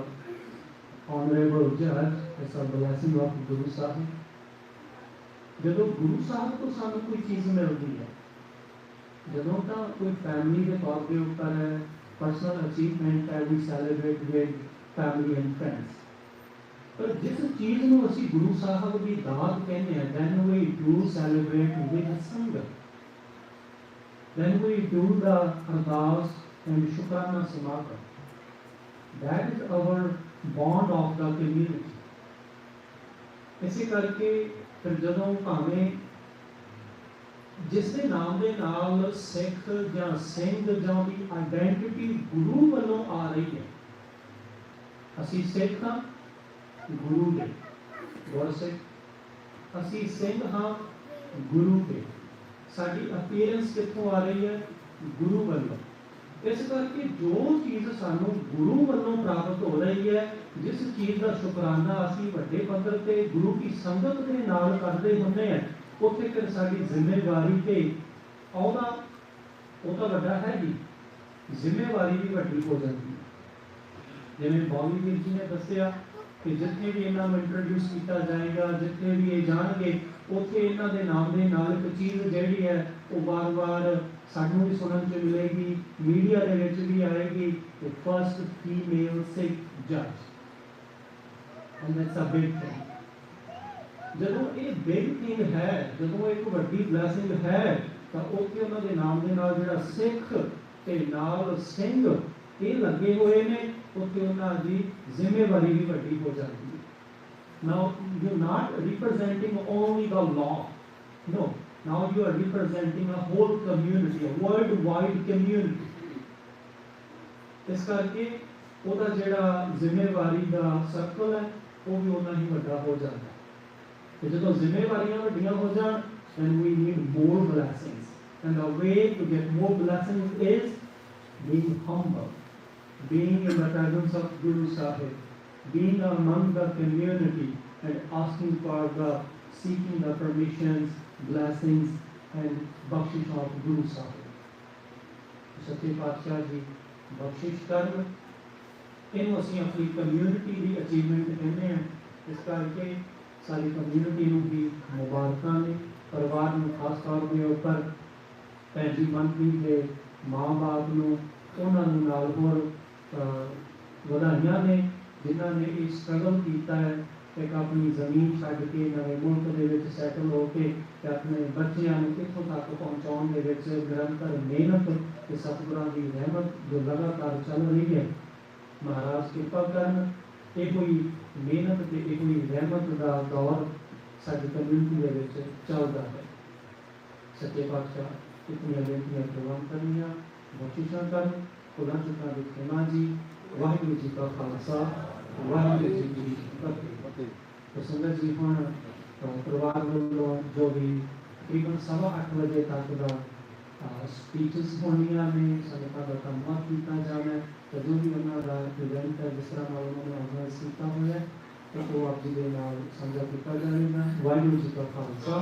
honorable judge is a blessing of Guru Sahib। ਜਦੋਂ ਗੁਰੂ ਸਾਹਿਬ ਤੋਂ ਸਾਨੂੰ ਕੋਈ ਚੀਜ਼ ਮਿਲਦੀ ਹੈ, ਜਦੋਂ ਤਾਂ ਕੋਈ ਫੈਮਿਲੀ ਦੇ ਤੌਰ ਦੇ ਉੱਪਰ ਹੈ, ਪਰਸਨਲ ਅਚੀਵਮੈਂਟ ਹੈ, we celebrate with family and friends. ਪਰ ਜਿਸ ਚੀਜ਼ ਨੂੰ ਅਸੀਂ ਗੁਰੂ ਸਾਹਿਬ ਦੀ ਦਾਤ ਕਹਿੰਦੇ ਹਾਂ, then we do celebrate with ਸੰਗਤ, then we do the ਅਰਦਾਸ and ਸ਼ੁਕਰਾਨਾ ਸਮਾਗਮ। that is our bond of the community। ਇਸੇ ਕਰਕੇ ਫਿਰ ਜਦੋਂ ਭਾਵੇਂ ਜਿਸ ਦੇ ਨਾਮ ਦੇ ਨਾਲ ਸਿੱਖ ਜਾਂ ਸਿੰਘ ਜਾਂ ਦੀ ਆਇਡੈਂਟੀਟੀ ਗੁਰੂ ਵੱਲੋਂ ਆ ਰਹੀ ਹੈ, ਅਸੀਂ ਸਿੱਖ ਹਾਂ ਗੁਰੂ ਦੇ, ਗੁਰਸਿੱਖ ਅਸੀਂ ਸਿੰਘ ਹਾਂ ਗੁਰੂ ਦੇ, ਸਾਡੀ ਅਪੀਅਰੈਂਸ ਕਿੱਥੋਂ ਆ ਰਹੀ ਹੈ? ਗੁਰੂ ਵੱਲੋਂ। ਇਸ ਕਰਕੇ ਜੋ ਚੀਜ਼ ਸਾਨੂੰ ਗੁਰੂ ਵੱਲੋਂ ਪ੍ਰਾਪਤ ਹੋ ਰਹੀ ਹੈ, ਜਿਸ ਚੀਜ਼ ਦਾ ਸ਼ੁਕਰਾਨਾ ਅਸੀਂ ਵੱਡੇ ਪੱਧਰ ਤੇ ਗੁਰੂ ਦੀ ਸੰਗਤ ਦੇ ਨਾਲ ਕਰਦੇ ਹੁੰਦੇ ਹਾਂ, ਉੱਥੇ ਫਿਰ ਸਾਡੀ ਜ਼ਿੰਮੇਵਾਰੀ ਤੇ ਉਹਦਾ ਉਹ ਤਾਂ ਵੱਡਾ ਹੈ ਜੀ, ਜ਼ਿੰਮੇਵਾਰੀ ਵੀ ਵੱਡੀ ਹੋ ਜਾਂਦੀ ਹੈ। ਜਿਵੇਂ ਬੌਲੀ ਵੀਰ ਜੀ ਨੇ ਦੱਸਿਆ ਕਿ ਜਿੱਥੇ ਵੀ ਇਹਨਾਂ ਨੂੰ ਇੰਟਰੋਡਿਊਸ ਕੀਤਾ ਜਾਏਗਾ, ਜਿੱਥੇ ਵੀ ਇਹ ਜਾਣਗੇ, ਉੱਥੇ ਇਹਨਾਂ ਦੇ ਨਾਮ ਦੇ ਨਾਲ ਇੱਕ ਚੀਜ਼ ਜਿਹੜੀ ਹੈ ਉਹ ਵਾਰ-ਵਾਰ ਸਾਨੂੰ ਵੀ ਸੁਣਨ ਚ ਮਿਲੇਗੀ, ਮੀਡੀਆ ਦੇ ਵਿੱਚ ਵੀ ਆਏਗੀ, the first female Sikh judge, and that's a big thing। ਜਦੋਂ ਇਹ ਬਿਗ ਥਿੰਗ ਹੈ, ਜਦੋਂ ਇੱਕ ਵੱਡੀ ਬਲੈਸਿੰਗ ਹੈ, ਤਾਂ ਉੱਥੇ ਉਹਨਾਂ ਦੇ ਨਾਮ ਦੇ ਨਾਲ ਜਿਹੜਾ ਸਿੱਖ ਤੇ ਨਾਲ ਸਿੰਘ ਇਹ ਲੱਗੇ ਹੋਏ ਨੇ, ਉੱਥੇ ਉਹਨਾਂ ਦੀ ਜ਼ਿੰਮੇਵਾਰੀ ਵੀ ਵੱਡੀ ਹੋ ਜਾਂਦੀ ਹੈ। Now you're not representing only the law, no, now you are representing a whole community, a worldwide community। ਇਸ ਕਰਕੇ ਉਹਦਾ ਜਿਹੜਾ ਜ਼ਿੰਮੇਵਾਰੀ ਦਾ ਸਰਕਲ ਹੈ ਉਹ ਵੀ ਉਨਾ ਹੀ ਵੱਡਾ ਹੋ ਜਾਂਦਾ ਹੈ। ਤੇ ਜਦੋਂ ਜ਼ਿੰਮੇਵਾਰੀਆਂ ਵੱਡੀਆਂ ਹੋ ਜਾਣ, then we need more blessings, and the way to get more blessings is being humble, being in the presence of Guru Sahib, being among the community and asking for the seeking the permissions, blessings and bakshish of Guru Sahib। ਸੱਚੇ ਪਾਤਸ਼ਾਹ ਜੀ ਬਖਸ਼ਿਸ਼ ਕਰਨ, ਇਹਨੂੰ ਅਸੀਂ ਆਪਣੀ community ਦੀ achievement ਕਹਿੰਦੇ ਹਾਂ। ਇਸ ਕਰਕੇ ਸਾਰੀ ਕਮਿਊਨਿਟੀ ਨੂੰ ਵੀ ਮੁਬਾਰਕਾਂ ਨੇ, ਪਰਿਵਾਰ ਨੂੰ ਖਾਸ ਤੌਰ ਦੇ ਉੱਪਰ ਭੈਣ ਜੀ ਮਨਪ੍ਰੀਤ ਦੇ ਮਾਂ-ਬਾਪ ਨੂੰ, ਉਹਨਾਂ ਨੂੰ ਨਾਲ ਹੋਰ ਵਧਾਈਆਂ ਨੇ ਜਿਨ੍ਹਾਂ ਨੇ ਇਹ ਸਟਰਗਲ ਕੀਤਾ ਹੈ, ਇੱਕ ਆਪਣੀ ਜ਼ਮੀਨ ਛੱਡ ਕੇ ਨਵੇਂ ਮੁਲਕ ਦੇ ਵਿੱਚ ਸੈਟਲ ਹੋ ਕੇ ਤੇ ਆਪਣੇ ਬੱਚਿਆਂ ਨੂੰ ਇੱਥੋਂ ਤੱਕ ਪਹੁੰਚਾਉਣ ਦੇ ਵਿੱਚ ਨਿਰੰਤਰ ਮਿਹਨਤ ਤੇ ਸਤਿਗੁਰਾਂ ਦੀ ਰਹਿਮਤ ਜੋ ਲਗਾਤਾਰ ਚੱਲ ਰਹੀ ਹੈ। ਮਹਾਰਾਜ ਕਿਰਪਾ ਕਰਨ, ਇਹ ਕੋਈ ਮਿਹਨਤ ਤੇ ਇਹ ਕੋਈ ਰਹਿਮਤ ਦਾ ਦੌਰ ਸਾਡੀ ਕਮਿਊਨਿਟੀ ਦੇ ਵਿੱਚ ਚੱਲਦਾ ਹੈ। ਸੱਚੇ ਪਾਤਸ਼ਾਹ ਇਤਨੀਆਂ ਬੇਨਤੀਆਂ ਪ੍ਰਵਾਨ ਕਰਨੀਆਂ, ਬਖਸ਼ਿਸ਼ਾਂ ਕਰਨ, ਖੁਦਾ ਚੁੱਕਾ ਦੀ ਖਿਮਾ ਜੀ। ਵਾਹਿਗੁਰੂ ਜੀ ਕਾ ਖਾਲਸਾ, ਵਾਹਿਗੁਰੂ ਜੀ ਕੀ ਫਤਿਹ। तो संगत जी ਹੁਣ ਪਰਿਵਾਰ ਵੱਲੋਂ ਜੋ ਵੀ ਤਕਰੀਬਨ 8:30 ਵਜੇ ਤੱਕ ਦਾ ਸਪੀਚਸ ਹੋਣੀਆਂ ਨੇ, ਸੰਗਤਾਂ ਦਾ ਧੰਨਵਾਦ ਕੀਤਾ ਜਾਣਾ ਹੈ। ਜੋ ਵੀ ਉਹਨਾਂ ਦਾ ਇਵੈਂਟ ਹੈ, ਜਿਸ ਤਰ੍ਹਾਂ ਨਾਲ ਉਹਨਾਂ ਨੇ ਆਰਗੇਨਾਈਜ਼ ਕੀਤਾ ਹੋਇਆ ਹੈ, ਉਹ ਆਪ ਜੀ ਦੇ ਨਾਲ ਸਾਂਝਾ ਕੀਤਾ ਜਾਵੇਗਾ। ਵਾਹਿਗੁਰੂ ਜੀ ਕਾ ਖਾਲਸਾ,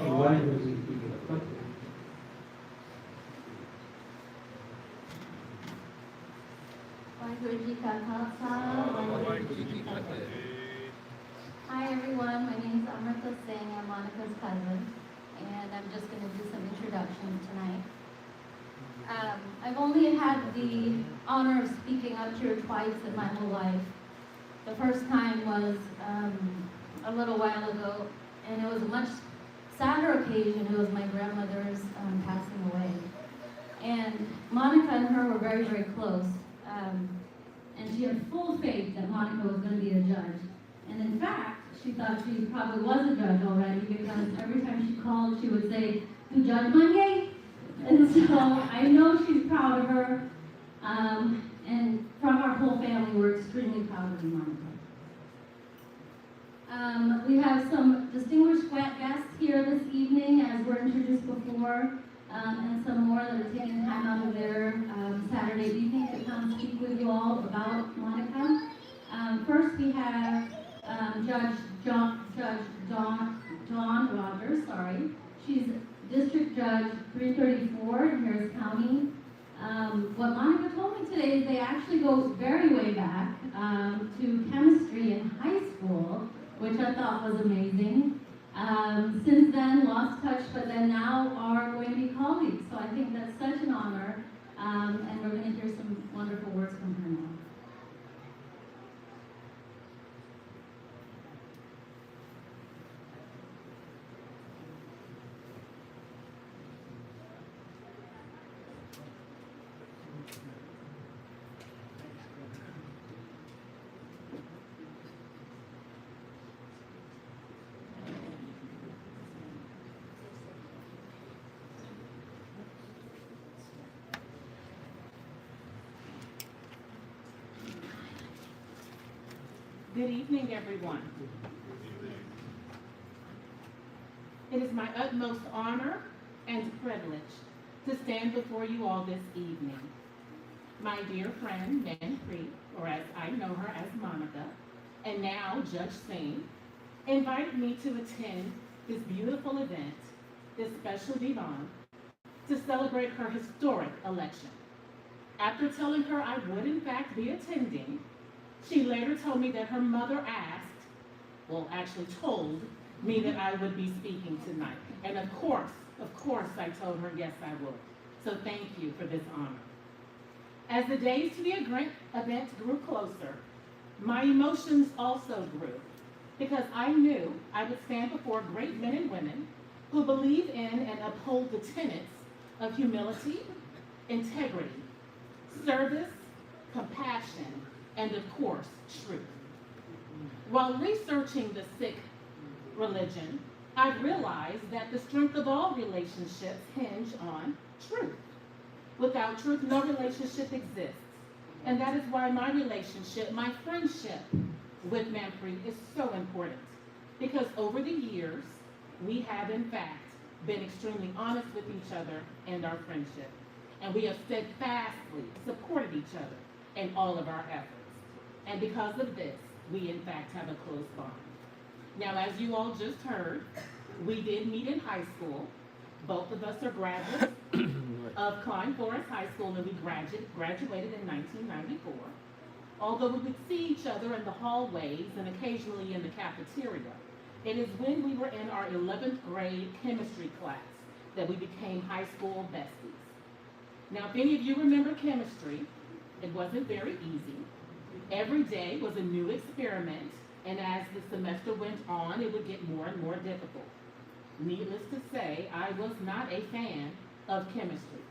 ਵਾਹਿਗੁਰੂ ਜੀ ਕੀ ਫਤਿਹ। ਵਾਹਿਗੁਰੂ ਜੀ ਕਾ ਖਾਲਸਾ, ਵਾਹਿਗੁਰੂ ਜੀ ਕੀ ਫਤਿਹ। Hi everyone, my name is Manpreet Singh. I'm Monica's cousin, and I'm just going to do some introduction tonight. I've only had the honor of speaking up here twice in my whole life. The first time was a little while ago, and it was a much sadder occasion. It was my grandmother's passing away. And Monica and her were very, very close. And she had full faith that Monica was going to be a judge. And in fact, she thought she probably was a judge already, because every time she called, she would say, to judge Monday. And so I know she's proud of her. And from our whole family, we're extremely proud of you, Monica. We have some distinguished guests here this evening, as were introduced before, and some more that are taking time out of their Saturday evening to come speak with you all about Monica. First, we have Judge Dawn Rogers. She's District Judge 334 in Harris County. What Monica told me today is they actually go very way back to chemistry in high school, which I thought was amazing. Since then, lost touch, but then now are going to be colleagues. So I think that's such an honor, and we're going to hear some wonderful words from her now. Good evening, everyone. It is my utmost honor and privilege to stand before you all this evening. My dear friend, Manpreet, or as I know her as Monica, and now Judge Singh, invited me to attend this beautiful event, this special divan, to celebrate her historic election. After telling her I would in fact be attending, she later told me that her mother actually told me that I would be speaking tonight. And of course, I told her yes, I would. So thank you for this honor. As the days to the event grew closer, my emotions also grew, because I knew I would stand before great men and women who believe in and uphold the tenets of humility, integrity, service, compassion, and of course, truth. While researching the Sikh religion, I realized that the strength of all relationships hinge on truth. Without truth, no relationship exists. And that is why my relationship, my friendship with Manpreet is so important. Because over the years, we have in fact been extremely honest with each other and our friendship. And we have steadfastly supported each other in all of our efforts. And because of this, we in fact have a close bond. Now, as you all just heard, we did meet in high school. Both of us are graduates of Klein Forest High School, and we graduated in 1994. Although we would see each other in the hallways and occasionally in the cafeteria, it is when we were in our 11th grade chemistry class that we became high school besties. Now, if any of you remember chemistry, it wasn't very easy. Every day was a new experiment, and as the semester went on, it would get more and more difficult. Needless to say, I was not a fan of chemistry.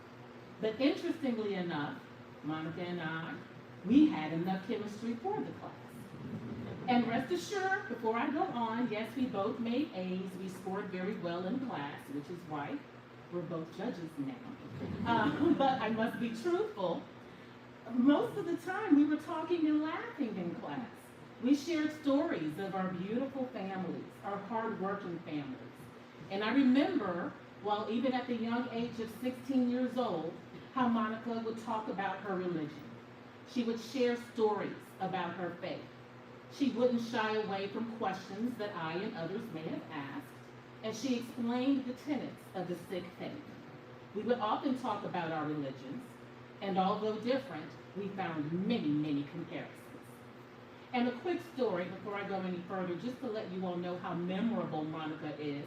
But interestingly enough, Monica and I, we had enough chemistry for the class. And rest assured, before I go on, yes, we both made A's. We scored very well in class, which is why we're both judges now. But I must be truthful. Most of the time, we were talking and laughing in class. We shared stories of our beautiful families, our hard-working families. And I remember, while even at the young age of 16 years old, how Monica would talk about her religion. She would share stories about her faith. She wouldn't shy away from questions that I and others may have asked, and she explained the tenets of the Sikh faith. We would often talk about our religions, and although different, we found many, many comparisons. And a quick story before I go any further, just to let you all know how memorable Monica is.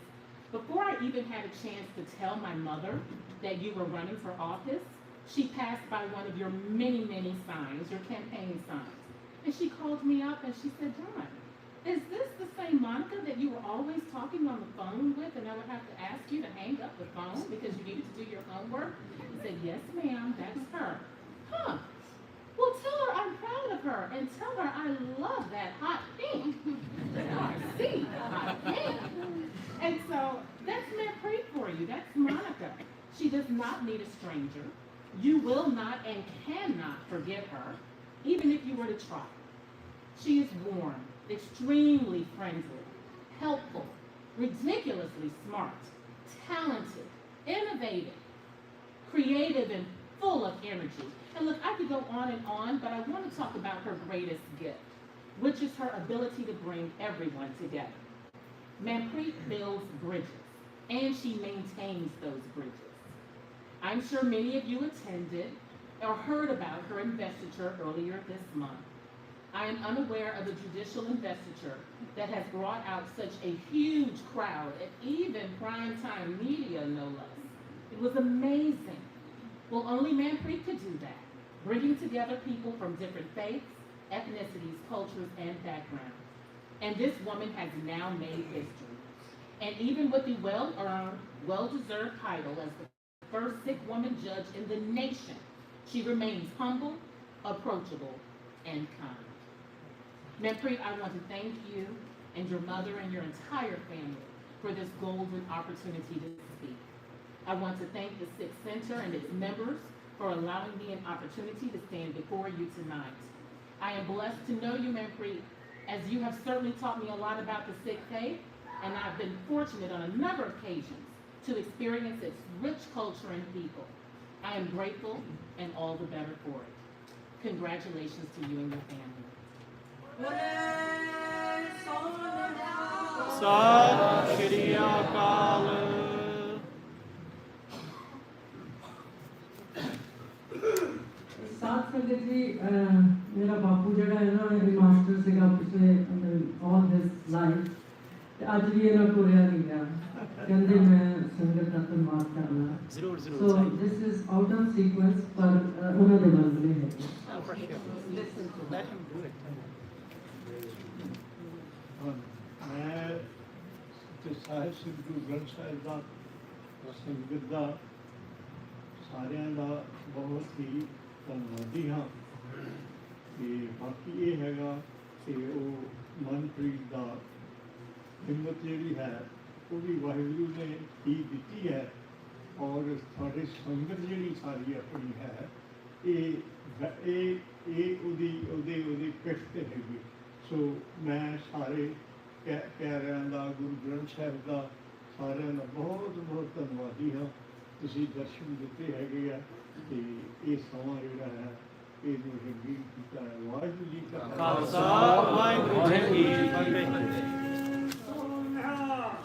Before I even had a chance to tell my mother that you were running for office, she passed by one of your many, many signs, your campaign signs. And she called me up and she said, "Dawn, is this the same Monica that you were always talking on the phone with, and I would have to ask you to hang up the phone because you needed to do your homework?" I said, "Yes, ma'am, that's her." "Huh. Well, tell her I'm proud of her, and tell her I love that hot pink." Hot pink. And so that's Manpreet for you. That's Monica. She does not need a stranger. You will not and cannot forget her, even if you were to try. She is warm, extremely friendly, helpful, ridiculously smart, talented, innovative, creative, and full of energy. And look, I could go on, but I want to talk about her greatest gift, which is her ability to bring everyone together. Manpreet builds bridges, and she maintains those bridges. I'm sure many of you attended or heard about her investiture earlier this month. I am unaware of a judicial investiture that has brought out such a huge crowd, and even primetime media, no less. It was amazing. Well, only Manpreet could do that, bringing together people from different faiths, ethnicities, cultures, and backgrounds. And this woman has now made history. And even with the well-earned, well-deserved title as the first Sikh woman judge in the nation, she remains humble, approachable, and kind. Manpreet, I want to thank you and your mother and your entire family for this golden opportunity to speak. I want to thank the Sikh Center and its members for allowing me an opportunity to stand before you tonight. I am blessed to know you, Manpreet, as you have certainly taught me a lot about the Sikh faith, and I've been fortunate on a number of occasions to experience its rich culture and people. I am grateful and all the better for it. Congratulations to you and your family. Sat Shri Akal. साथ संगत जी मेरा बापू जड़ा है ना master सीगा पिछले all his life ते अज भी इन्हां को रहा नहीं गया कहंदे मैं संगत दा धन्नवाद करना जरूर जरूर so this is out of sequence पर उन्हां दे बंदे है मैं साहिब सिंह गुरु ग्रंथ साहिब दा संगत दा सारियां दा बहुत ही धन्नवादी हाँ ते बाकी ये हैगा कि वो मनप्रीत दा हिम्मत जी है वो भी वाहिगुरु ने ही दी है और साढ़े संगत जी सारी अपनी है ये किश्त हैगी सो मैं सारे प्यारिਆਂ ਦਾ गुरु ग्रंथ साहिब का सारिਆਂ ਦਾ बहुत बहुत धन्नवादी हाँ तुसी दर्शन दिते हैगे आ ते ये समा जिहड़ा है ये जो रंगीन कीता है वाहिगुरू जी का खालसा वाहिगुरू जी की फतेह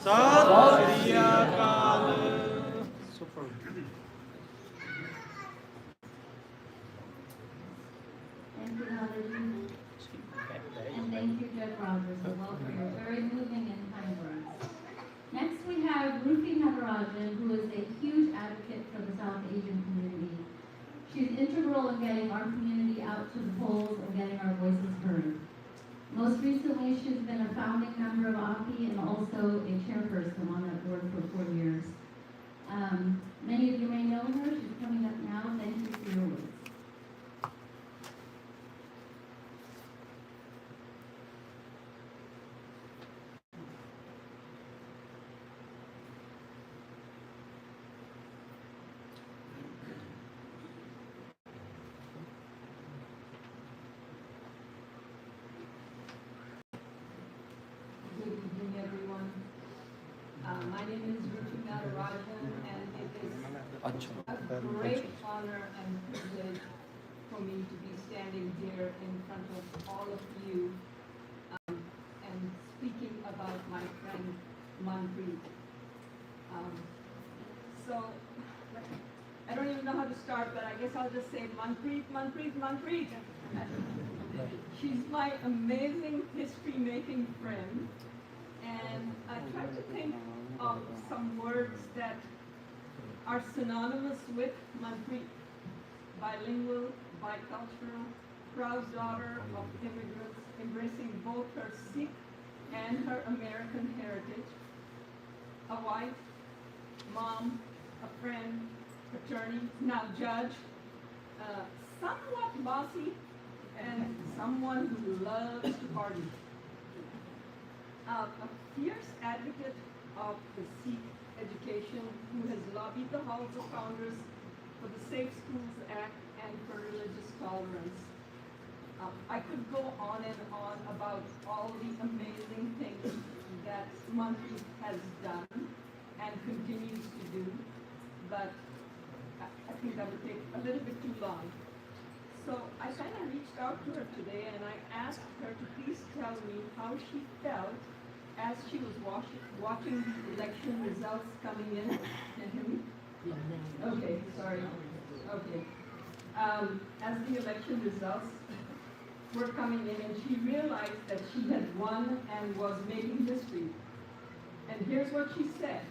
सत श्री अकाल Thank you, Hallelujah. And thank you, Judge Rogers, as well for your very moving and kind words. Next, we have Rufi Nagarajan, who is a huge advocate for the South Asian community. She's integral in getting our community out to the polls and getting our voices heard. Most recently, she's been a founding member of API and also a chairperson on that board for 4 years. Many of you may know her. She's coming up now. Thank you for your words. Good evening, everyone. My name is Ruchi Natarajan, and it is a great honor and privilege for me to be standing here in front of all of you and speaking about my friend Manpreet. So I don't even know how to start, but I guess I'll just say Manpreet, Manpreet, Manpreet. She's my amazing history-making friend, and I tried to think of some words that are synonymous with Manpreet. Bilingual, bicultural, proud daughter of immigrants, embracing both her Sikh and her American heritage, a wife, mom, a friend, attorney, now judge, somewhat bossy, and someone who loves to party. A fierce advocate of the Sikh Education, who has lobbied the halls of Congress for the Safe Schools Act and for religious tolerance. I could go on and on about all the amazing things that Manpreet has done and continues to do, but I think that would take a little bit too long. So I kind of reached out to her today and I asked her to please tell me how she felt as she was watching the election results coming in. Can you hear me? Okay, sorry. Okay. As the election results were coming in and she realized that she had won and was making history. And here's what she said.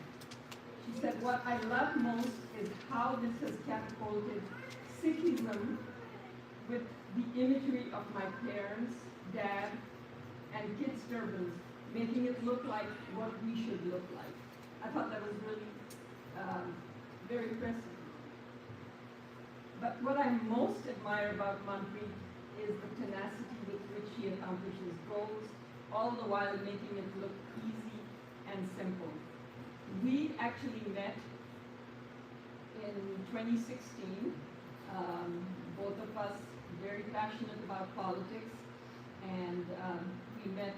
She said, what I love most is how this has catapulted Sikhism with the imagery of my parents, dad, and kids' turbans, making it look like what we should look like. I thought that was really very impressive. But what I most admire about Manpreet is the tenacity with which she accomplishes goals, all the while making it look easy and simple. We actually met in 2016, both of us very passionate about politics, and we met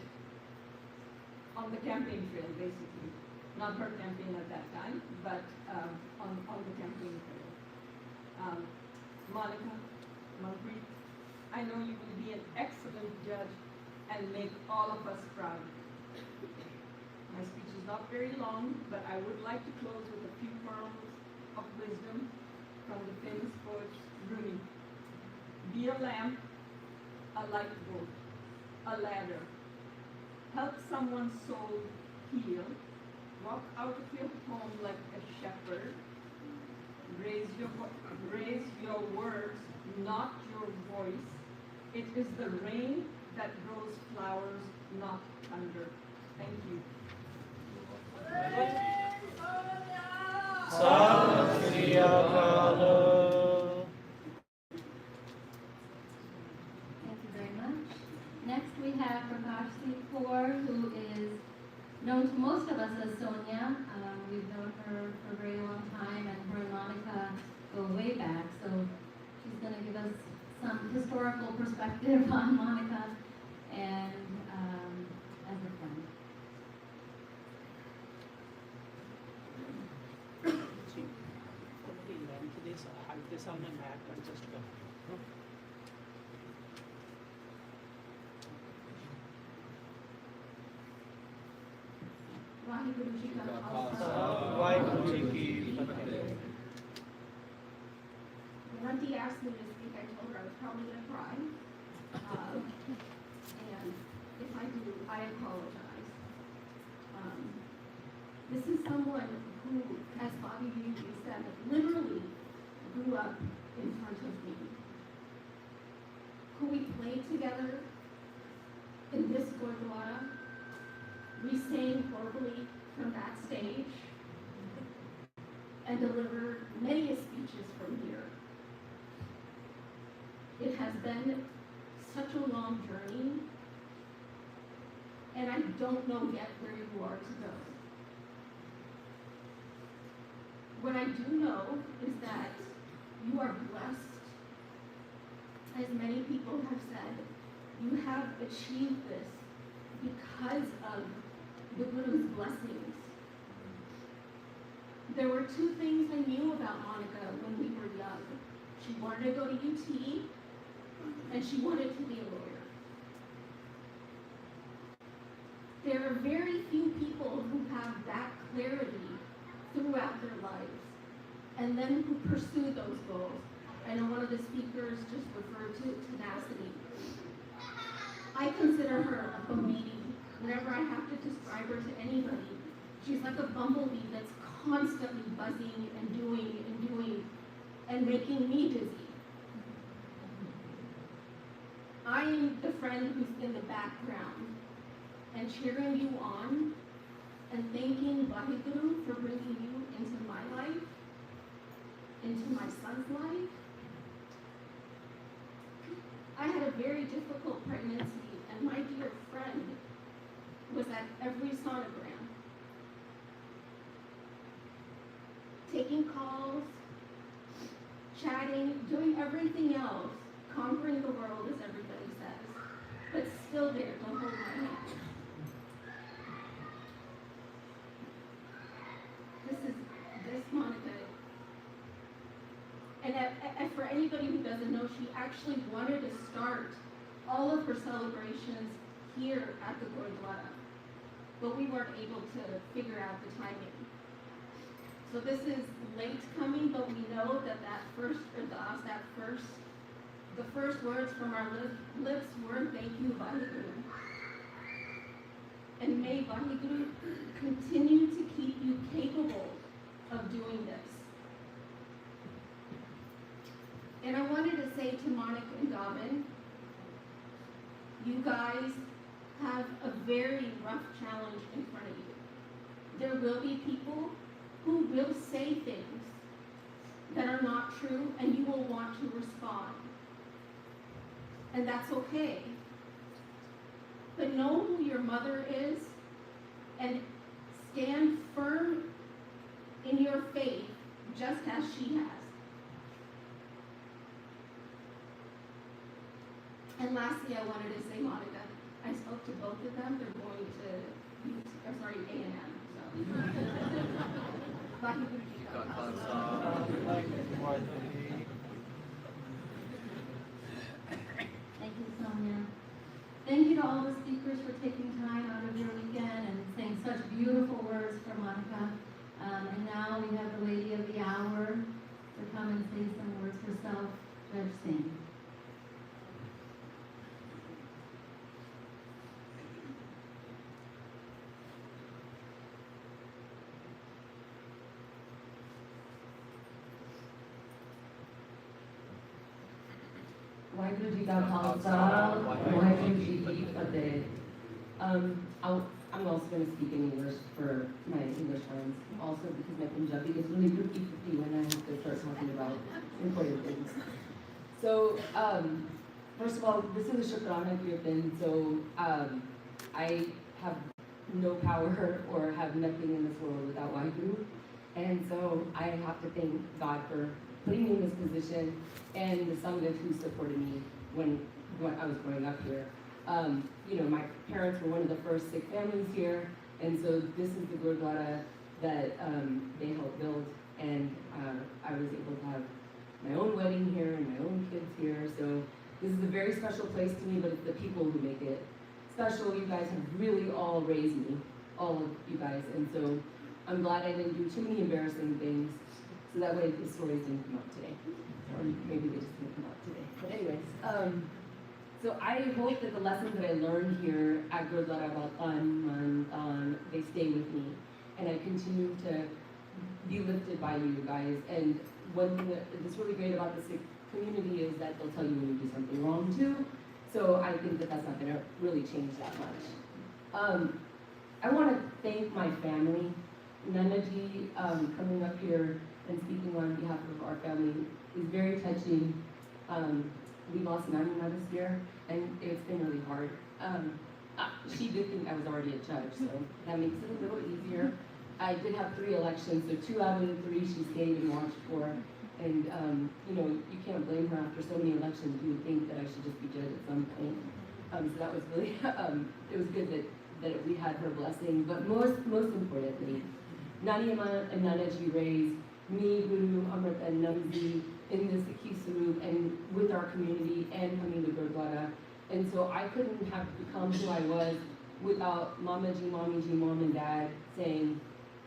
on the campaign trail, basically. Not her campaign at that time, but on the campaign trail. Monica, Manpreet, I know you will be an excellent judge and make all of us proud. My speech is not very long, but I would like to close with a few pearls of wisdom from the famous poet Rumi. Be a lamp, a light bulb, a ladder. Help someone's soul heal. Walk out of your home like a shepherd. Raise your words, not your voice. It is the rain that grows flowers, not thunder. Thank you. Sat Sri Akal. Thank you very much. Next we have Prakash Singh, who is known to most of us as Sonia. We've known her for a very long time, and her and Monica go way back. So she's going to give us some historical perspective on Monica and as a friend. Waheguru ji का खालसा वाहिगुरु जी की फतेह. When Auntie asked me to speak, I told her I was probably going to cry. And if I do, I apologize. This is someone who, as Bobby usually said, literally grew up in front of me. Who we played together in this Gurdwara. We sang verbally from that stage and delivered many speeches from here. It has been such a long journey, and I don't know yet where you are to go. What I do know is that you are blessed. As many people have said, you have achieved this because of the Guru's blessings. There were two things I knew about Monica when we were young. She wanted to go to UT, and she wanted to be a lawyer. There are very few people who have that clarity throughout their lives, and then who pursue those goals. I know one of the speakers just referred to tenacity. I consider her a bumblebee. Whenever I have to describe her to anybody, she's like a bumblebee that's constantly buzzing and doing and making me dizzy. I am the friend who's in the background and cheering you on and thanking Vaheguru for bringing you into my life, into my son's life. I had a very difficult pregnancy, and my dear friend was at every sonogram. doing everything else, conquering the world, as everybody says, but still there to hold my hand. This Monica. And for anybody who doesn't know, she actually wanted to start all of her celebrations here at the Gurdwara, but we weren't able to figure out the timing. So this is late coming, but we know that the first words from our lips were thank you, Vaheguru. And may Vaheguru continue to keep you capable of doing this. And I wanted to say to Monica and Gavin, you guys have a very rough challenge in front of you. There will be people who will say things that are not true, and you will want to respond. And that's okay. But know who your mother is and stand firm in your faith just as she has. And lastly, I wanted to say, Monica, I spoke to both of them. They're going to A&M. Thank you, Sonia. Thank you to all the speakers for taking time out of your weekend and saying such beautiful words for Monica. And now we have the lady of the hour to come and say some words herself, Judge Singh. Waheguru Ji Ka Khalsa, Waheguru Ji Ki Fateh. I'm also going to speak in English for my English friends, also because my Punjabi is really tricky when I have to start talking about important things. So, first of all, this is a Shukrana Kirtan, so I have no power or have nothing in this world without Waheguru. And so I have to thank God for putting me in this position and the Samagam who supported me when I was growing up here. My parents were one of the first Sikh families here, and so this is the Gurdwara that they helped build, and I was able to have my own wedding here and my own kids here, so this is a very special place to me, but it's the people who make it special. You guys have really all raised me, all of you guys, and so I'm glad I didn't do too many embarrassing things, so that way the stories didn't come up today. Or maybe they just didn't come out today. But anyways, so I hope that the lessons that I learned here at Gurdwara about Tan, they stay with me. And I continue to be lifted by you guys. And one thing that's really great about the Sikh community is that they'll tell you when you do something wrong too. So I think that that's not going to really change that much. I want to thank my family. Nanaji coming up here and speaking on behalf of our family is very touching. We lost Nana this year, and it's been really hard. She did think I was already a judge, so that makes it a little easier. I did have 3 elections, so 2 out of the 3 she stayed and watched for. And you can't blame her after so many elections. You would think that I should just be judge at some point. So that was really, it was good that we had her blessing. But most importantly, Nani Amma and Nanaji raised me, Guru, Amrit, and Namzi in the Sikhi Sarup and with our community and coming to Gurdwara. And so I couldn't have become who I was without Mamaji, Momiji, Mom and Dad saying,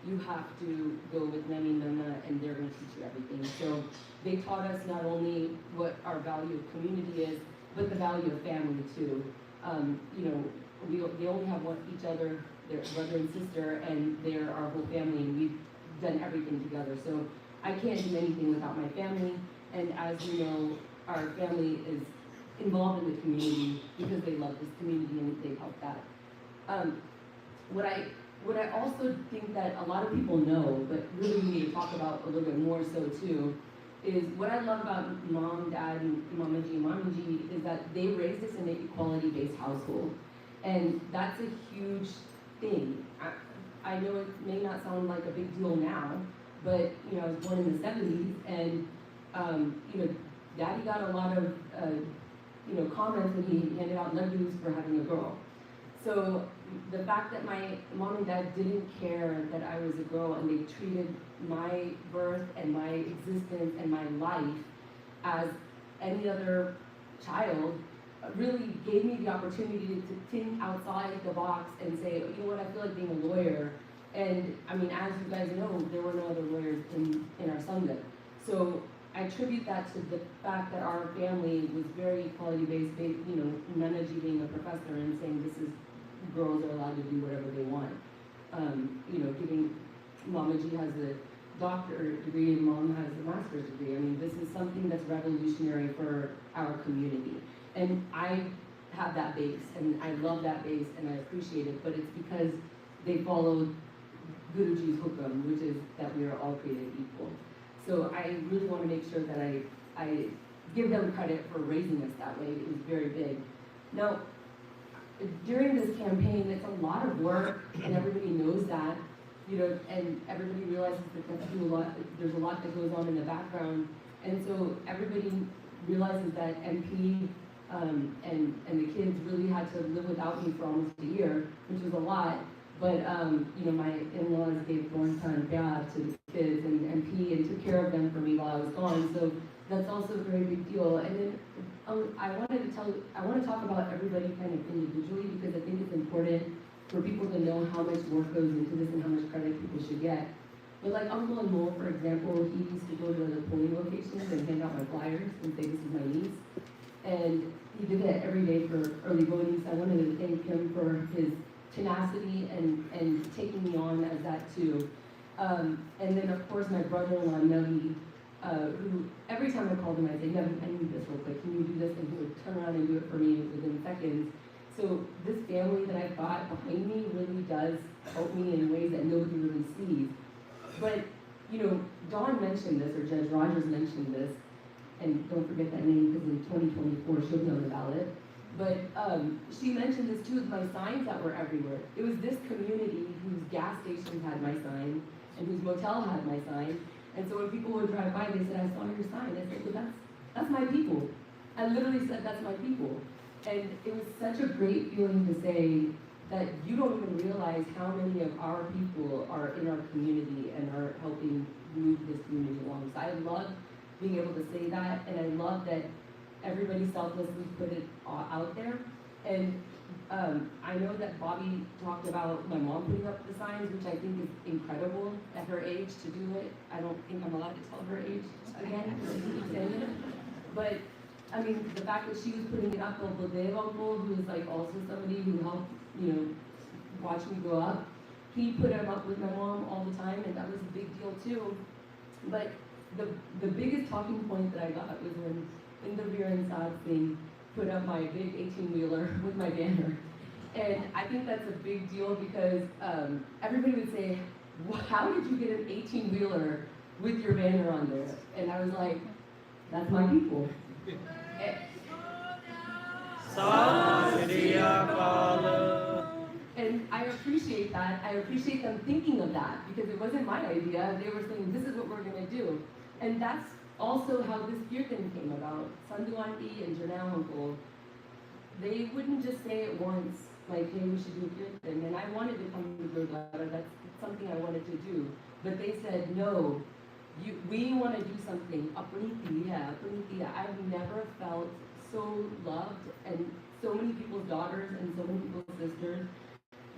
you have to go with Nani Nana and they're going to teach you everything. So they taught us not only what our value of community is, but the value of family too. They only have each other, their brother and sister, and they're our whole family, and we've done everything together. So I can't do anything without my family, and as you know, our family is involved in the community because they love this community and they help that. What I also think that a lot of people know, but really we need to talk about a little bit more so too, is what I love about Mom, Dad, and Mamaji and Momiji is that they raised us in an equality-based household. And that's a huge thing. I know it may not sound like a big deal now, but I was born in the 70s, and Daddy got a lot of, comments when he handed out legumes for having a girl. So the fact that my mom and dad didn't care that I was a girl and they treated my birth and my existence and my life as any other child really gave me the opportunity to think outside the box and say, you know what, I feel like being a lawyer. And I mean, as you guys know, there were no other lawyers in our Sangam. So I attribute that to the fact that our family was very equality-based, Nanaji being a professor and saying this is, girls are allowed to do whatever they want. Giving, Mamaji has a doctorate degree and Mom has a master's degree. I mean, this is something that's revolutionary for our community. And I have that base, and I love that base, and I appreciate it, but it's because they followed Guruji's hukam, which is that we are all created equal. So I really want to make sure that I give them credit for raising us that way. It was very big. Now, during this campaign, it's a lot of work, and everybody knows that, and everybody realizes that there's a lot that goes on in the background, and so everybody realizes that MP and the kids really had to live without me for almost a year, which was a lot. But my in-laws gave one ton of to the kids and MP and took care of them for me while I was gone. So that's also a very big deal. And then I want to talk about everybody kind of individually because I think it's important for people to know how much work goes into this and how much credit people should get. But like Uncle and Mo, for example, he used to go to the polling locations and hand out my flyers and say, this is my niece. And he did that every day for early voting, so I wanted to thank him for his tenacity and taking me on as that too. And then of course my brother-in-law, Nelly, who every time I called him, I'd say, Nevin, I need this real quick, can you do this? And he would turn around and do it for me within seconds. So this family that I've got behind me really does help me in ways that nobody really sees. But, Dawn mentioned this, or Judge Rogers mentioned this, and don't forget that name because in 2024 she'll be on the ballot. But she mentioned this too with my signs that were everywhere. It was this community whose gas stations had my sign and whose motel had my sign. And so when people would drive by, they said, I saw your sign. I said, well, that's my people. I literally said, that's my people. And it was such a great feeling to say that you don't even realize how many of our people are in our community and are helping move this community along. So I love being able to say that, and I love that everybody selflessly put it out there. And I know that Bobby talked about my mom putting up the signs, which I think is incredible at her age to do it. I don't think I'm allowed to tell her age again, but I mean, the fact that she was putting it up, Uncle Dave Uncle, who is like also somebody who helped, watch me grow up, he put him up with my mom all the time, and that was a big deal too. But the biggest talking point that I got was when Indavir and Saad Singh put up my big 18-wheeler with my banner. And I think that's a big deal because everybody would say, well, how did you get an 18-wheeler with your banner on there? And I was like, that's my people. And I appreciate that. I appreciate them thinking of that because it wasn't my idea. They were saying, this is what we're going to do. And that's also how this kirtan came about. Sandhu Auntie and Janelle Uncle, they wouldn't just say it once, like, hey, we should do kirtan. And I wanted to come to Gurdwara. That's something I wanted to do. But they said, no, we want to do something. Apnitiya. I've never felt so loved and so many people's daughters and so many people's sisters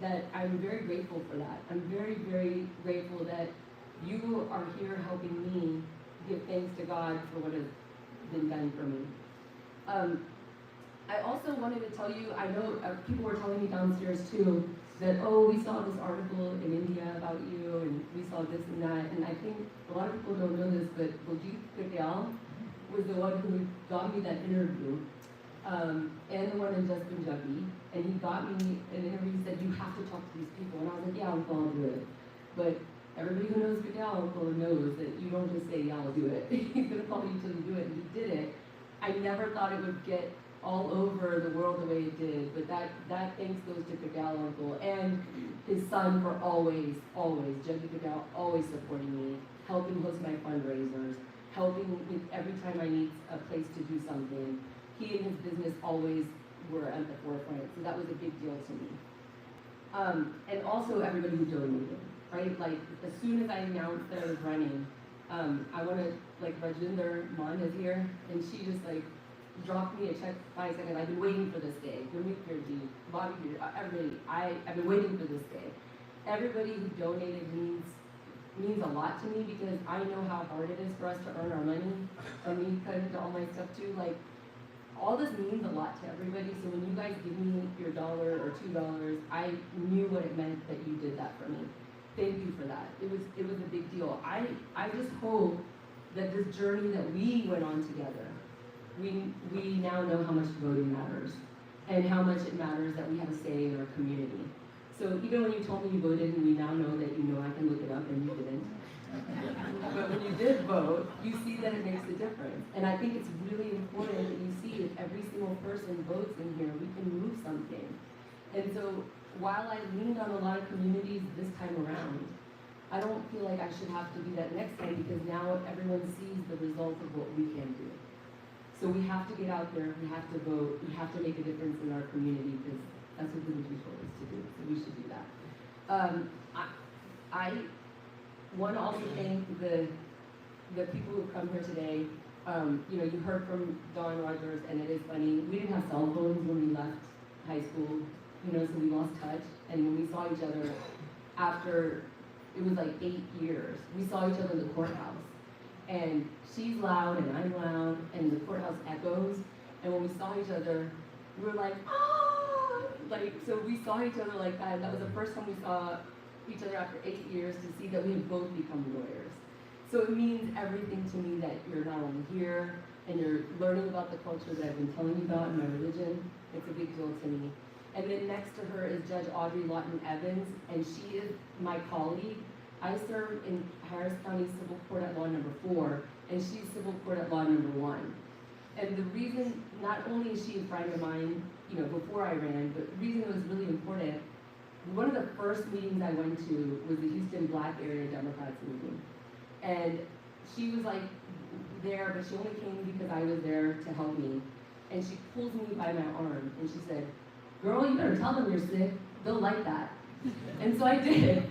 that I'm very grateful for that. I'm very, very grateful that you are here helping me give thanks to God for what has been done for me. I also wanted to tell you, I know people were telling me downstairs too, that, oh, we saw this article in India about you, and we saw this and that, and I think a lot of people don't know this, but Baljeet Patel was the one who got me that interview, and the one in Just Punjabi, and he got me an interview. He said, you have to talk to these people, and I was like, yeah, I'll do it. But everybody who knows Patel knows that you don't just say, yeah, I'll do it. He's gonna call you until you do it, and he did it. I never thought it would get all over the world the way it did, but that thanks goes to Patel Uncle and his son for always, Jaggi Patel, always supporting me, helping host my fundraisers. helping with every time I need a place to do something. He and his business always were at the forefront, so that was a big deal to me. And also everybody who donated, right? Like, as soon as I announced that I was running, I want to, like, Rajinder Mann is here, and she just, like, dropped me a check 5 seconds. I've been waiting for this day. Gurmeet Kirji, Bobby, everybody, I've been waiting for this day. Everybody who donated means a lot to me, because I know how hard it is for us to earn our money, and me cutting to all my stuff too. Like, all this means a lot to everybody, so when you guys give me your $1 or $2, I knew what it meant that you did that for me. Thank you for that. It was a big deal. I just hope that this journey that we went on together, we now know how much voting matters, and how much it matters that we have a say in our community. So even when you told me you voted, and we now know that you know I can look it up, and you didn't. But when you did vote, you see that it makes a difference. And I think it's really important that you see if every single person votes in here, we can move something. And so while I leaned on a lot of communities this time around, I don't feel like I should have to do that next time, because now everyone sees the result of what we can do. So we have to get out there, we have to vote, we have to make a difference in our community, because that's what the British told us to do, so we should do that. I want to also thank the people who come here today. You know, you heard from Dawn Rogers, and it is funny, we didn't have cell phones when we left high school, you know, so we lost touch. And when we saw each other after, it was like 8 years, we saw each other in the courthouse. And she's loud and I'm loud, and the courthouse echoes. And when we saw each other, we were like, ah! Like, so we saw each other like that. And that was the first time we saw each other after 8 years, to see that we have both become lawyers. So it means everything to me that you're not only here and you're learning about the culture that I've been telling you about in my religion. It's a big deal to me. And then next to her is Judge Audrey Lawton Evans, and she is my colleague. I serve in Harris County Civil Court at Law Number 4, and she's Civil Court at Law Number 1. And the reason, not only is she a friend of mine, you know, before I ran, but the reason it was really important, one of the first meetings I went to was the Houston Black Area Democrats meeting. And she was like there, but she only came because I was there to help me. And she pulls me by my arm and she said, "Girl, you better tell them you're Sikh. They'll like that." And so I did.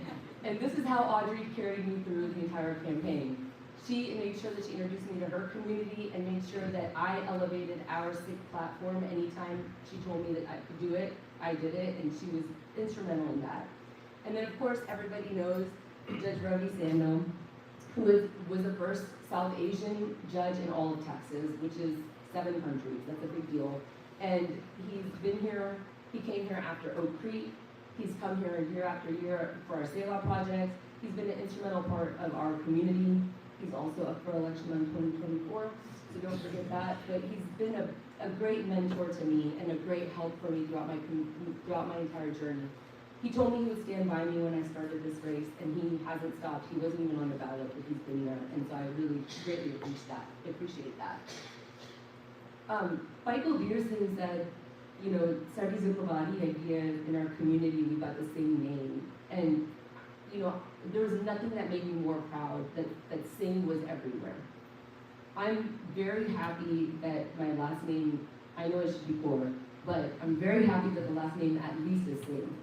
And this is how Audrey carried me through the entire campaign. She made sure that she introduced me to her community and made sure that I elevated our Sikh platform. Anytime she told me that I could do it, I did it, and she was instrumental in that. And then, of course, everybody knows Judge Ravi Sando, who was the first South Asian judge in all of Texas, which is 7 countries. That's a big deal. And he's been here, he came here after Oak Creek. He's come here year after year for our Selah project. He's been an instrumental part of our community. He's also up for election on 2024, so don't forget that. But he's been a great mentor to me and a great help for me throughout my entire journey. He told me he would stand by me when I started this race, and he hasn't stopped. He wasn't even on the ballot, but he's been there, and so I really greatly appreciate that. Michael Beerson said, you know, Sari Zukavadi idea in our community, we got the same name. And, you know, there was nothing that made me more proud that Singh was everywhere. I'm very happy that my last name, I know it should be Kaur, but I'm very happy that the last name at least is Singh.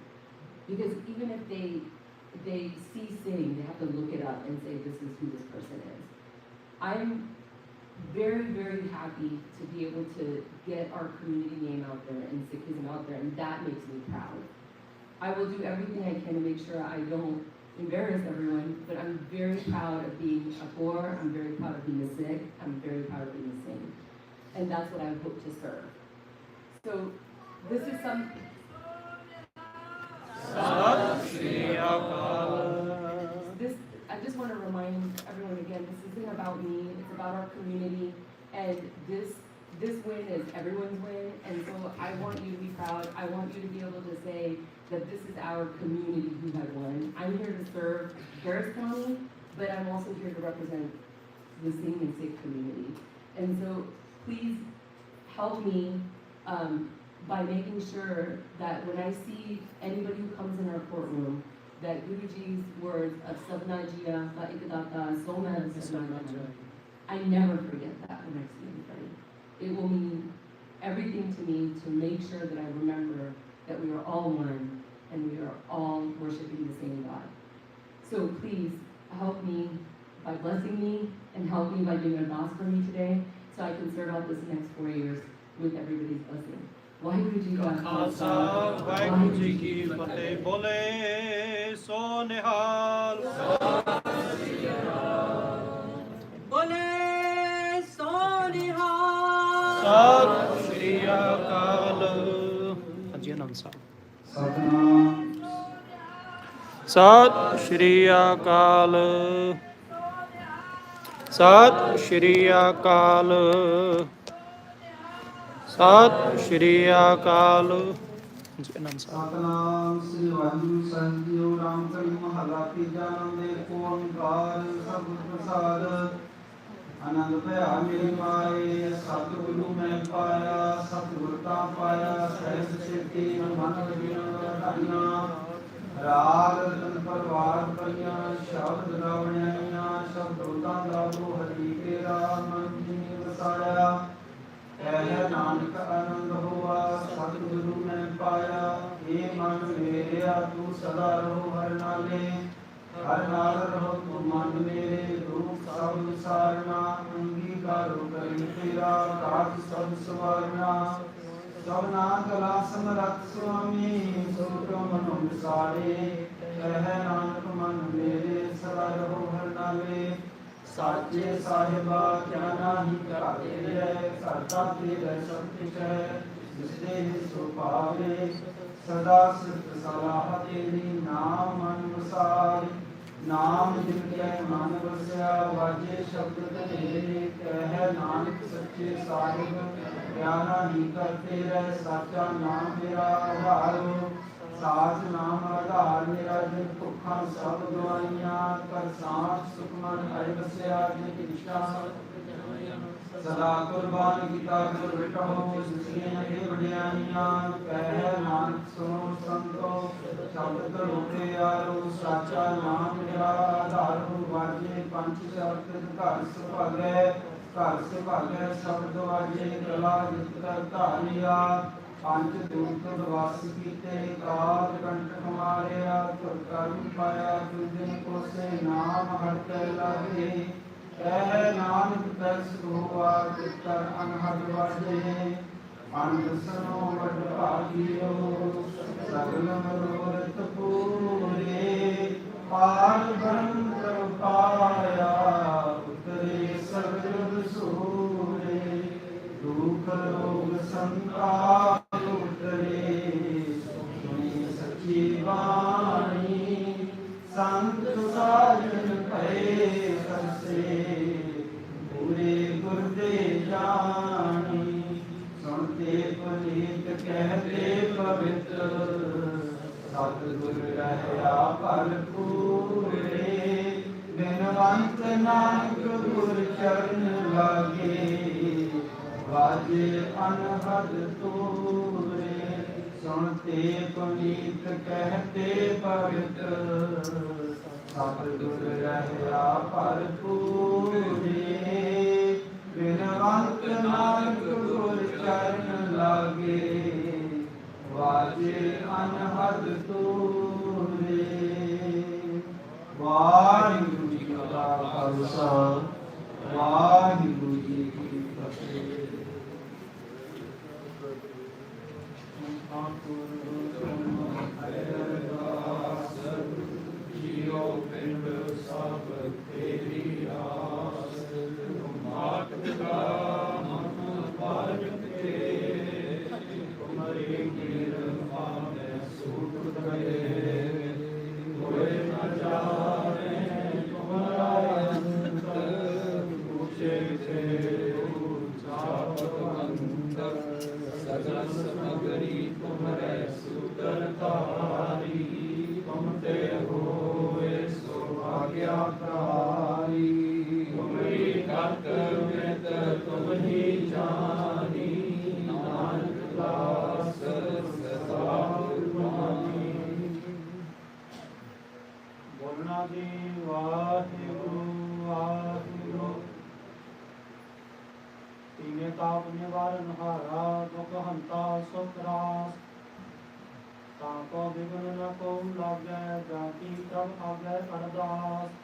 Because even if they see Singh, they have to look it up and say, this is who this person is. I'm very, very happy to be able to get our community name out there and Sikhism out there, and that makes me proud. I will do everything I can to make sure I don't embarrass everyone, but I'm very proud of being a Kaur, I'm very proud of being a Sikh, I'm very proud of being a Singh. And that's what I hope to serve. So this is some... I just want to remind everyone again, this isn't about me, it's about our community, and this win is everyone's win, and so I want you to be proud. I want you to be able to say that this is our community who has won. I'm here to serve Harris County, but I'm also here to represent the Singh and Sikh community. And so please help me by making sure that when I see anybody who comes in our courtroom, that Guruji's words of Sabna Jiya Ka Ikdata Soma I never forget that when I see anybody. It will mean everything to me to make sure that I remember that we are all one and we are all worshiping the same God. So please help me by blessing me and help me by doing a boss for me today so I can serve out this next 4 years with everybody's blessing. Waheguru ji ਕਾ ਖਾਲਸਾ ਵਾਹਿਗੁਰੂ ਜੀ ਕੀ ਫਤਿਹ ਬੋਲੇ ਸੋ ਨਿਹਾਲ ਬੋਲੇ ਸੋ ਨਿਹਾਲ ਸਤਿ ਸ਼੍ਰੀ ਅਕਾਲ ਹਾਂਜੀ ਆਨੰਦ ਸਾਹਿਬ ਸਤਨਾਮ ਸਤਿ ਸ਼੍ਰੀ ਅਕਾਲ ਸਤਿ ਸ਼੍ਰੀ ਅਕਾਲ ਸਤਿ ਸ਼੍ਰੀ ਅਕਾਲ ਜੀ ਆਨੰਦ ਸਾਹਿਬ ਸਤਨਾਮ ਸ੍ਰੀ ਵਾਹਿਗੁਰੂ ਸਾਹਿਬ JIO Ram ਕਲੀ ਮਹਲਾ ਤੀਜਾ ਨਾਮ ਦੇ ਓੰਕਾਰ ਸਤਿਗੁਰ ਪ੍ਰਸਾਦ ਆਨੰਦ ਭਇਆ ਮੇਰੀ ਮਾਏ ਸਤਿਗੁਰੂ ਮੈਂ ਪਾਇਆ ਸਤਿਗੁਰ ਤਾਂ ਪਾਇਆ ਸਹਿਜ ਸਿੱਧੀ ਮਨ ਵਿਣ ਧਾਈਆਂ ਰਾਗ ਤਨ ਪਰਵਾਰ ਪਈਆਂ ਸ਼ਬਦ ਗਾਵਣੀਆਂ ਸ਼ਬਦ ਤਾਂ ਗਾਵੋ ਹਰੀ ਤੇਰਾ ਮਨ ਜੀ ਵਸਾਇਆ ਕਹਿ ਨਾਨਕ ਆਨੰਦ ਹੋਆ ਸਤਿਗੁਰੂ ਮੈਂ ਪਾਇਆ ਏ ਮਨ ਮੇਰਿਆ ਤੂੰ ਸਦਾ ਰਹੋ ਹਰ ਨਾਲੇ ਹਰ ਨਾਲ ਰਹੋ ਤੂੰ ਮਨ ਮੇਰੇ ਰੂਪ ਸਭ ਵਿਸਾਰਨਾ ਅੰਗੀਕਾਰੋ ਕਰੀ ਤੇਰਾ ਕਾਜ ਸਭ ਸਵਾਰਨਾ ਸਭਨਾ ਕਲਾ ਸਮਰੱਥ ਸੁਆਮੀ ਸੋਟੋ ਮਨੋ ਵਿਸਾਰੇ ਕਹਿ ਨਾਨਕ ਮਨ ਮੇਰੇ ਸਦਾ ਰਹੋ ਹਰ ਨਾਲੇ ਸਾਚੇ ਸਾਹਿਬਾ ਕਿਆ ਨਾਹੀ ਘਾਟੇ ਰਹਿ ਕਰਤਾ ਤੇਰੇ ਸਭ ਕੁਛ ਹੈ ਜਿਸਦੇ ਸੋ ਭਾਵੇ ਸਦਾ ਸਿਫਤ ਸਲਾਹ ਤੇਰੀ ਨਾਮ ਮਨ ਵਸਾਰ ਨਾਮ ਜਿਨ ਕੇ ਮਨ ਵਸਿਆ ਵਾਜੇ ਸ਼ਬਦ ਤੇਰੇ ਕਹਿ ਨਾਨਕ ਸੱਚੇ ਸਾਹਿਬ ਕਿਆ ਨਾਹੀ ਕਰਤੇ ਰਹਿ ਸਾਚਾ ਨਾਮ ਮੇਰਾ ਆਧਾਰੋ ਸਾਚ ਨਾਮ ਆਧਾਰ ਮੇਰਾ ਜਿਨ ਭੁੱਖਾਂ ਸਭ ਦਵਾਈਆਂ ਕਰ ਸਾਚ ਸੁਖ ਮਨ ਹਰਿ ਵਸਿਆ ਜਿਨ ਇਸ਼ਾ ਸਦਾ ਕੁਰਬਾਨ ਕੀਤਾ ਗੁਰ ਵਿਟੋ ਜਿਸੀਆਂ ਇਹ ਵਡਿਆਈਆਂ ਕਹਿ ਨਾਨਕ ਸੁਣੋ ਸੰਤੋ ਸ਼ਬਦ ਕਰੋ ਤੇ ਆਰੋ ਸਾਚਾ ਨਾਮ ਮੇਰਾ ਆਧਾਰ ਹੋ ਵਾਜੇ ਪੰਜ ਸ਼ਬਦ ਘਰ ਸੁਭਾਗੈ ਘਰ ਸੁਭਾਗੈ ਸ਼ਬਦ ਵਾਜੇ ਕਲਾ ਜਿਤ ਕਰ ਧਾਰਿਆ ਪੰਜ ਦੂਤ ਦਵਾਸ ਕੀਤੇ ਕਾਲ ਕੰਠ ਮਾਰਿਆ ਤੁਰ ਕਰਮ ਪਾਇਆ ਤੁਝੇ ਕੋਸੇ ਨਾਮ ਹਰ ਕੈ ਲਾਗੇ ਕਹਿ ਨਾਨਕ ਦਰਸ ਹੋਆ ਕਿਤਰ ਅਨਹਦ ਵਾਜੇ ਅੰਧ ਸਨੋ ਵਡ ਭਾਗਿਓ ਸਗਲ ਮਨੋਰਥ ਪੂਰੇ ਪਾਰ ਬ੍ਰਹਮ ਕਰ ਪਾਇਆ ਉਤਰੇ ਸਗਲ ਵਿਸੂਰੇ ਦੁਖ ਰੋਗ ਸੰਤਾਪ ਉਤਰੇ ਸੁਣੀ ਸੱਚੀ ਬਾਣੀ ਸੰਤ ਸਾਜਨ ਭਏ ਸਰਸੇ ਪੂਰੇ ਗੁਰ ਦੇ ਜਾਣੀ ਸੁਣਤੇ ਪੁਨੀਤ ਕਹਤੇ ਪਵਿੱਤਰ ਸਤਿਗੁਰ ਰਹਿਆ ਭਰਪੂਰੇ ਬਿਨਵੰਤ ਨਾਨਕ ਗੁਰ ਚਰਨ ਲਾਗੇ ਵਾਜੇ ਅਨਹਦ ਤੂਰੇ ਸੁਣਤੇ ਪੁਨੀਤ ਕਹਤੇ ਪਵਿੱਤਰ ਸਤਿਗੁਰ ਰਹਿਆ ਭਰਪੂਰੇ ਬਿਨਵੰਤ ਨਾਨਕ ਗੁਰ ਚਰਨ ਲਾਗੇ ਵਾਜੇ ਅਨਹਦ ਤੂਰੇ ਵਾਹਿਗੁਰੂ ਜੀ ਕਾ ਖਾਲਸਾ ਵਾਹਿਗੁਰੂ ਜੀ ਕੀ ਫਤਿਹ ਜੀਓ ਪਿੰਡ ਸਭ ਤੇਰੀ ਆਸ ਮਾਤ ਦਾ ਮਨ ਪਾਜਕ ਕੇ ਤੁਮਰੀ ਕਿਰਪਾ ਮੈਂ ਸੁਖ ਕਰੇ ਹੋਏ ਨਾ ਜਾਣੇ ਤੁਮਰਾ ਅੰਤ ਪੁੱਛੇ ਤੇ ਉਚਾਪ ਅੰਦਰ ਸਗਲ ਸਮਗਰੀ ਤੁਮਰੇ ਸੁਤਰ ਤਾਰੀ ਤੁਮ ਤੇ ਹੋਏ ਸੁਭਾਗਿਆ ਪ੍ਰਾਰੀ ਤੁਮਰੀ ਕਰਤ ਮਿਤ ਤੁਮ ਹੀ ਜਾਨੀ ਨਾਨਕ ਦਾਸ ਸਦਾ ਗੁਰਬਾਣੀ ਬੋਲਣਾ ਜੀ ਵਾਹਿਗੁਰੂ ਵਾਹਿਗੁਰੂ कीने ताप निवारण हारा दुख हंता सुख रास ताको विघ्न न को लागै जाति तब आगै अरदास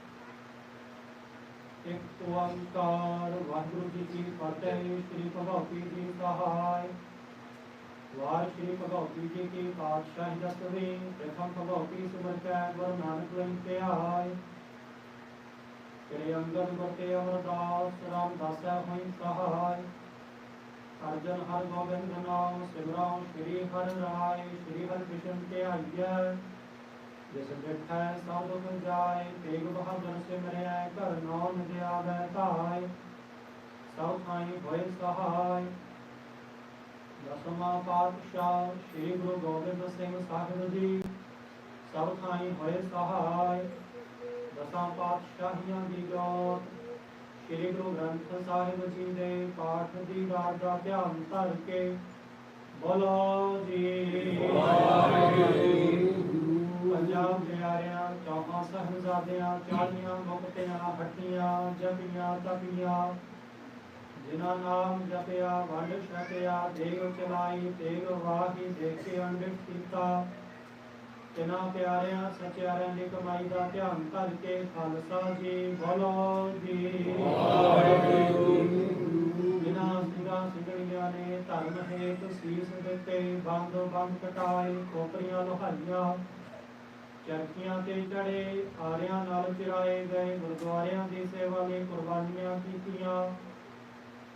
एक ओंकार वाहिगुरु जी की फतेह श्री भगवती जी सहाय वार श्री भगवती जी की पातशाही दसवीं प्रथम भगवती सिमर कै गुरु नानक लिंग के आय तेरे अंगद बरते अमरदास रामदास हुई सहाय अर्जन हर गोविंद नाम सिमराम श्री हर राय श्री हर कृष्ण के आज्ञा जिस बिठै सब दुख जाय तेग बहादुर सिमरै कर नौन दिया बैताय सब थाई भय सहाय दसवां पातशाह श्री गुरु गोबिंद सिंह साहिब जी सब थाई भय सहाय दसां पातशाहियां दी जोत श्री गुरु ग्रंथ साहिब जी दे पाठ दी रात दा ध्यान धर के बोलो जी पंजाब प्यारियां चौहां साहिबजादियां चालियां मुक्तियां हट्टियां जपियां तपियां जिन्हां नाम जपिया वंड छकिया देव चलाई तेग वाही देखे अंडित कीता तिना प्यारियां सचियारियां दी कमाई दा ध्यान धर के खालसा जी बोलो जी बिना सिंगा सिंगड़ियां ने धर्म हेत सीस दिते बंद बंद कटाए खोपरियां लोहाइयां चरखियां ते चढ़े आरियां नाल चिराए गए गुरुद्वारियां दी सेवा ਲਈ कुर्बानियां कीतियां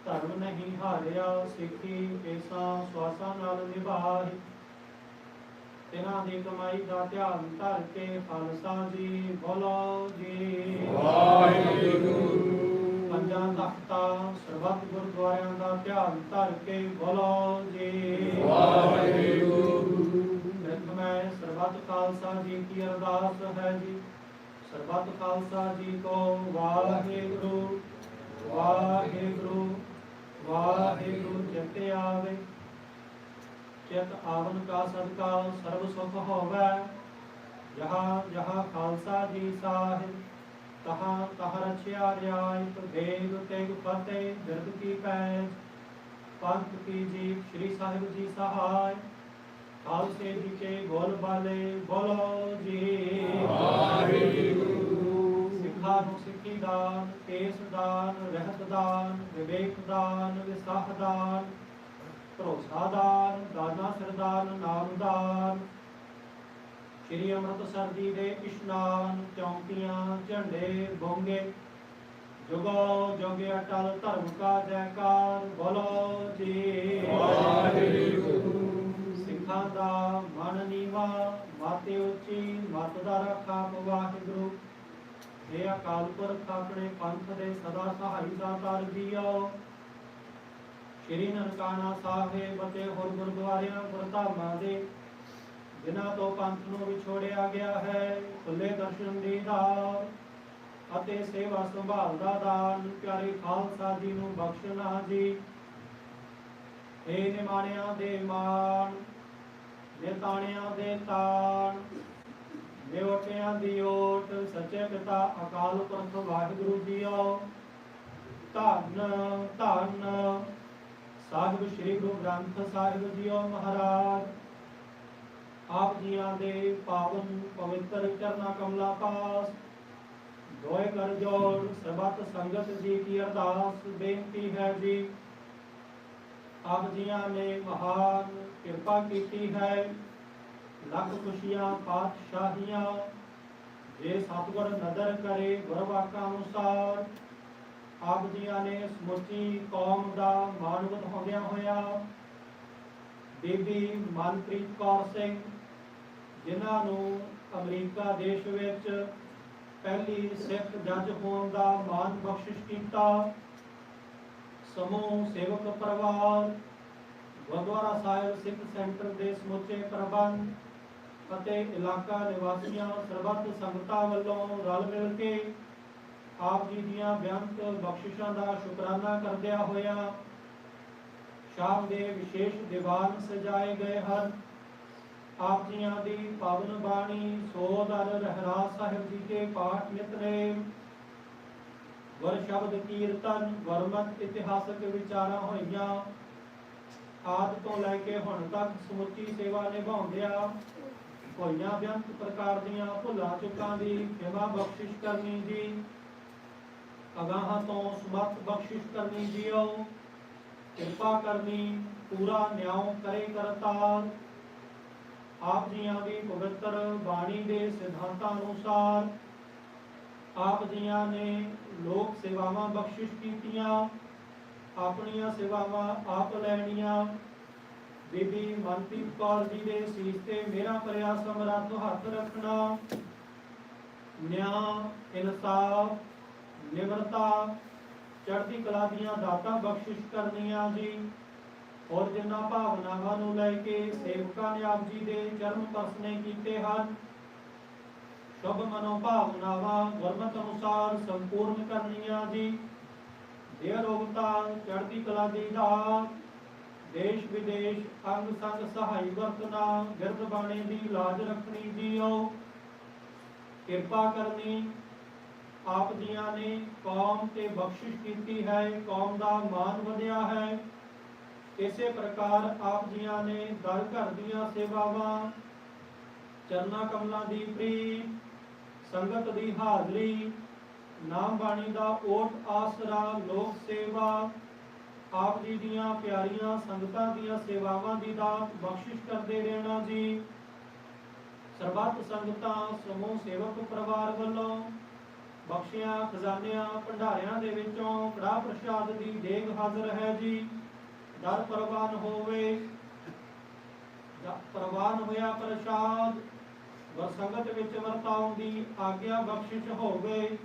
धर्म नहीं हारिया सिੱਖੀ ਕੇਸਾਂ ਸਵਾਸਾਂ ਨਾਲ ਨਿਭਾਈ तिन्हां दी कमाई दा ध्यान धर के खालसा जी बोलो जी पंजां तख्तां सरबत गुरुद्वारियां दा ध्यान धर के बोलो जी मैं सरबत खालसा जी की अरदास है जी सरबत खालसा जी को वाहिगुरु वाहिगुरु वाहिगुरु चिते आवे चित आवन का सदका सर्व सुख होवै जहाँ जहाँ खालसा जी साहिब तहाँ तहाँ रछिया रियायत देग तेग फतेह बिरद की पैज पंथ की जीत श्री साहिब जी सहाय खालसे जी के बोल बाले बोलो जी सिखा नु सिखी दान केस दान रहत दान विवेक दान विसाह दान भरोसा दान दाना सरदान नाम दान श्री अमृतसर जी दे इशनान चौंकियां झंडे बोंगे जुगो जोगे अटल धर्म का जयकार बोलो जी सिखा दा मन नीवा माते उची मत दा रखा वाहिगुरु हे अकाल पुरख अपने पंथ दे सदा सहाई दातार जीओ श्री ननकाना ਸਾਹਿਬ ਅਤੇ ਹੋਰ ਗੁਰਦੁਆਰਿਆਂ ਗੁਰਧਾਮਾਂ ਦੇ ਜਿਨ੍ਹਾਂ ਤੋਂ ਪੰਥ ਨੂੰ ਵਿਛੋੜਿਆ ਗਿਆ ਹੈ ਖੁੱਲੇ ਦਰਸ਼ਨ ਦੀਦਾਰ ਅਤੇ ਸੇਵਾ ਸੰਭਾਲ ਦਾ ਦਾਨ ਪਿਆਰੇ ਖਾਲਸਾ ਜੀ ਨੂੰ ਬਖਸ਼ਣਾ ਜੀ ਇਹ ਨਿਮਾਣਿਆਂ ਦੇ ਮਾਣ ਨਿਤਾਣਿਆਂ ਦੇ ਤਾਣ ਨਿਉਟਿਆਂ ਦੀ ਓਟ ਸੱਚੇ ਪਿਤਾ ਅਕਾਲ ਪੁਰਖ ਵਾਹਿਗੁਰੂ ਜੀਓ ਧੰਨ ਧੰਨ साहिब श्री गुरु ग्रंथ साहिब जीओ महाराज आप जियां दे पावन पवित्र चरना कमला पास दोए कर जोड़ सरबत संगत जी की अरदास बेनती है जी आप जियां ने महान कृपा की है लख खुशियां पातशाहियां जे सतगुर नदर करे गुरवाका अनुसार आप जियां ने समੁੱਚੀ कौम का मान ਵਧਾਉਂਦਿਆਂ ਹੋਇਆ ਬੀਬੀ ਮਨਪ੍ਰੀਤ ਕੌਰ ਸਿੰਘ ਜਿਨ੍ਹਾਂ ਨੂੰ ਅਮਰੀਕਾ ਦੇਸ਼ ਵਿੱਚ ਪਹਿਲੀ ਸਿੱਖ ਜੱਜ ਹੋਣ ਦਾ ਮਾਣ ਬਖਸ਼ਿਸ਼ ਕੀਤਾ ਸਮੂਹ ਸੇਵਕ ਪਰਿਵਾਰ ਗੁਰਦੁਆਰਾ ਸਾਹਿਬ ਸਿੱਖ ਸੈਂਟਰ ਦੇ ਸਮੁੱਚੇ ਪ੍ਰਬੰਧ ਅਤੇ ਇਲਾਕਾ ਨਿਵਾਸੀਆਂ ਸਰਬੱਤ ਸੰਗਤਾਂ ਵੱਲੋਂ ਰਲ ਮਿਲ ਕੇ आप जी दियां बेअंत बख्शिशां दा शुकराना करदिया होया शाम दे विशेष दीवान सजाए गए हैं आप जियां दी पावन बाणी सोदर रहराज साहिब जी के पाठ नितनेम ਗੁਰ ਸ਼ਬਦ ਕੀਰਤਨ ਗੁਰਮਤਿ ਇਤਿਹਾਸਕ ਵਿਚਾਰਾਂ ਹੋਈਆਂ। ਆਦਿ ਤੋਂ ਲੈ ਕੇ ਹੁਣ ਤੱਕ ਸਮੁੱਚੀ ਸੇਵਾ ਨਿਭਾਉਂਦਿਆਂ ਹੋਈਆਂ ਬੇਅੰਤ ਪ੍ਰਕਾਰ ਦੀਆਂ ਭੁੱਲਾਂ ਚੁੱਕਾਂ ਦੀ ਖਿਮਾ ਬਖਸ਼ਿਸ਼ ਕਰਨੀ ਜੀ। ਅਗਾਹਾਂ ਤੋਂ ਸਮਰਥ ਬਖਸ਼ਿਸ਼ ਕਰਨੀ ਜੀਓ। ਕਿਰਪਾ ਕਰਨੀ ਪੂਰਾ ਨਿਆਂ ਕਰੇ ਕਰਤਾਰ। ਆਪ ਜੀਆਂ ਦੀ ਪਵਿੱਤਰ ਬਾਣੀ ਦੇ ਸਿਧਾਂਤਾਂ ਅਨੁਸਾਰ ਆਪ ਜੀਆਂ ਨੇ ਲੋਕ ਸੇਵਾਵਾਂ ਬਖਸ਼ਿਸ਼ ਕੀਤੀਆਂ। ਆਪਣੀਆਂ ਸੇਵਾਵਾਂ ਆਪ ਲੈਣੀਆਂ। ਬੀਬੀ ਮਨਪ੍ਰੀਤ ਕੌਰ ਜੀ ਦੇ ਸੀਸ ਤੇ ਮੇਰਾ ਭਰਿਆ ਸਮਰੱਥ ਹੱਥ ਰੱਖਣਾ। ਨਿਆਂ, ਇਨਸਾਫ, ਨਿਮਰਤਾ, ਚੜ੍ਹਦੀ ਕਲਾ ਦੀਆਂ ਦਾਤਾਂ ਬਖਸ਼ਿਸ਼ ਕਰਨੀਆਂ ਜੀ। ਔਰ ਜਿਨ੍ਹਾਂ ਭਾਵਨਾਵਾਂ ਨੂੰ ਲੈ ਕੇ ਸੇਵਕਾਂ ਨੇ ਆਪ ਜੀ ਦੇ ਚਰਨ ਪਰਸਨੇ ਕੀਤੇ ਹਨ, ਸ਼ੁਭ ਮਨੋਭਾਵਨਾਵਾਂ ਗੁਰਮਤਿ ਅਨੁਸਾਰ ਸੰਪੂਰਨ ਕਰਨੀਆਂ ਜੀ। ਦੇ ਰੋਗਤਾ ਚੜ੍ਹਦੀ ਕਲਾ ਦੀ ਦਾਤ, ਦੇਸ਼ ਵਿਦੇਸ਼ ਅੰਗ ਸੰਗ ਸਹਾਈ ਵਰਤਨਾ, ਬਿਰਧ ਬਾਣੇ ਦੀ ਲਾਜ ਰੱਖਣੀ ਜੀਓ। ਕਿਰਪਾ ਕਰਨੀ ਆਪ ਜੀਆਂ ਨੇ ਕੌਮ ਤੇ ਬਖਸ਼ਿਸ਼ ਕੀਤੀ ਹੈ, ਕੌਮ ਦਾ ਮਾਨ ਵਧਿਆ ਹੈ। ਇਸੇ ਪ੍ਰਕਾਰ ਆਪ ਜੀਆਂ ਨੇ ਦਰ ਘਰ ਦੀਆਂ ਸੇਵਾਵਾਂ, ਚਰਨਾ ਕਮਲਾਂ ਦੀ ਪ੍ਰੀਤ, ਸੰਗਤ ਦੀ ਹਾਜ਼ਰੀ, ਨਾਮ ਬਾਣੀ ਦਾ ਓਟ ਆਸਰਾ, ਲੋਕ ਸੇਵਾ, ਆਪ ਜੀ ਦੀਆਂ ਪਿਆਰੀਆਂ ਸੰਗਤਾਂ ਦੀਆਂ ਸੇਵਾਵਾਂ ਦੀ ਦਾਤ ਬਖਸ਼ਿਸ਼ ਕਰਦੇ ਰਹਿਣਾ ਜੀ। ਸਰਬੱਤ ਸੰਗਤਾਂ ਸਮੂਹ ਸੇਵਕ ਪਰਿਵਾਰ ਵੱਲੋਂ ਬਖਸ਼ਿਆਂ ਖਜ਼ਾਨਿਆਂ ਭੰਡਾਰਿਆਂ ਦੇ ਵਿੱਚੋਂ ਕੜਾਹ ਪ੍ਰਸ਼ਾਦ ਦੀ ਦੇਗ ਹਾਜ਼ਰ ਹੈ ਜੀ। ਦਰ ਪ੍ਰਵਾਨ ਹੋਵੇ, ਪ੍ਰਵਾਨ ਹੋਇਆ ਪ੍ਰਸ਼ਾਦ ਗੁਰਸੰਗਤ ਵਿੱਚ ਵਰਤਾਉਣ ਦੀ ਆਗਿਆ ਬਖਸ਼ਿਸ਼ ਹੋਵੇ।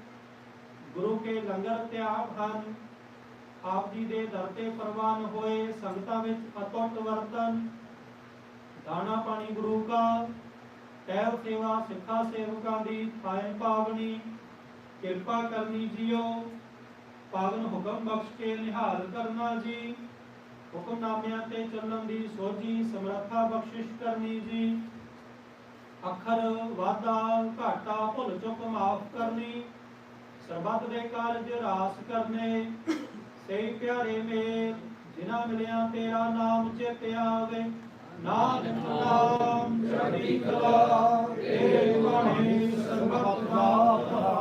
ਗੁਰੂ ਕੇ ਲੰਗਰ ਤਿਆਗ ਹਨ, ਆਪ ਜੀ ਦੇ ਦਰ ਤੇ ਪ੍ਰਵਾਨ ਹੋਏ। ਸੰਗਤਾਂ ਵਿੱਚ ਅਤੁੱਟ ਵਰਤਨ, ਦਾਣਾ ਪਾਣੀ ਗੁਰੂ ਕਾ, ਟਹਿਲ ਸੇਵਾ ਸਿੱਖਾਂ ਸੇਵਕਾਂ ਦੀ ਥਾਏ ਪਾਵਨੀ। ਕਿਰਪਾ ਕਰਨੀ ਜੀਓ। ਪਾਵਨ ਹੁਕਮ ਬਖਸ਼ ਕੇ ਨਿਹਾਲ ਕਰਨਾ ਜੀ। ਹੁਕਮਨਾਮਿਆਂ ਤੇ ਚੱਲਣ ਦੀ ਸੋਝੀ ਸਮਰੱਥਾ ਬਖਸ਼ਿਸ਼ ਕਰਨੀ ਜੀ। ਅੱਖਰ ਵਾਧਾ ਘਾਟਾ ਭੁੱਲ ਚੁੱਕ ਮਾਫ ਕਰਨੀ। ਸਰਬੱਤ ਦੇ ਕਾਰਜ ਰਾਸ ਕਰਨੇ। ਸਹੀ ਪਿਆਰੇ ਮੇਲ ਜਿਨ੍ਹਾਂ ਮਿਲਿਆ ਤੇਰਾ ਨਾਮ ਚੇਤੇ ਆਵੇ। ਨਾਨਕ ਨਾਮ ਚੜ੍ਹਦੀ ਕਲਾ ਤੇਰੇ ਬਾਣੇ ਸਰਬੱਤ ਦਾ ਭਲਾ।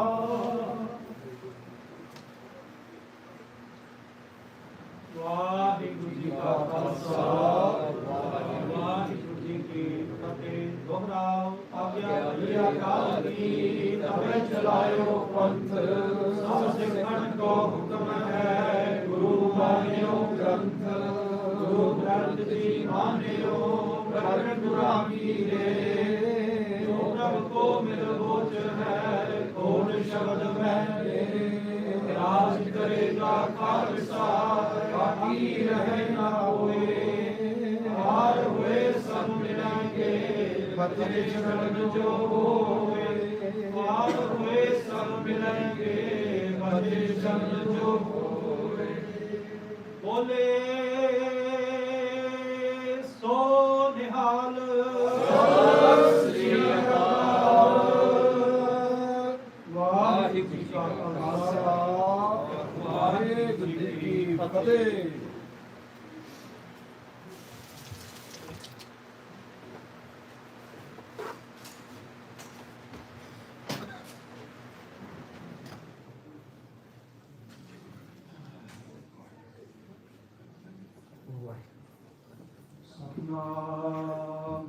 ਵਾਹਿਗੁਰੂ ਜੀ ਕਾ ਖਾਲਸਾ, ਵਾਹਿਗੁਰੂ ਜੀ ਕੀ ਫਤਿਹ। ਦੁਹਰਾਓ ਆਗਿਆ ਭਲੀ ਅਕਾਲ ਕੀ, ਤਬੇ ਚਲਾਇਓ ਪੰਥ। ਸਭ ਸਿੱਖਣ ਕੋ ਹੁਕਮ ਹੈ, ਗੁਰੂ ਮਾਨਿਓ ਗ੍ਰੰਥ। ਗੁਰੂ ਗ੍ਰੰਥ ਜੀ ਮਾਨਿਓ ਪ੍ਰਗਟ ਗੁਰਾਮੀ ਦੇ। ਜੋ ਪ੍ਰਭ ਕੋ ਮਿਲ ਬੋਝ ਹੈ, ਕੋਟ ਸ਼ਬਦ ਮੈਂ ਰਾਜ ਕਰੇਗਾ ਖਾਲਸਾ, ਬਾਕੀ ਰਹੇ ਨਾ ਹੋਏ। ਹਾਰ ਹੋਏ ਸਭ ਮਿਲਾਂਗੇ, ਬਚੇ ਸ਼ਰਨ ਜੋ ਹੋਏ। ਹਾਰ ਹੋਏ ਸਭ ਮਿਲਾਂਗੇ, ਬਚੇ ਸ਼ਰਨ ਜੋ ਹੋਏ। ਬੋਲੇ ਸੋ ਨਿਹਾਲ। ਸਤਿ ਸ੍ਰੀ ਅਕਾਲ। ਵਾਹਿਗੁਰੂ ਜੀ ਕਾ ਖਾਲਸਾ, ਵਾਹਿਗੁਰੂ ਜੀ ਕੀ ਫਤਿਹ। ਸਤਿਨਾਮ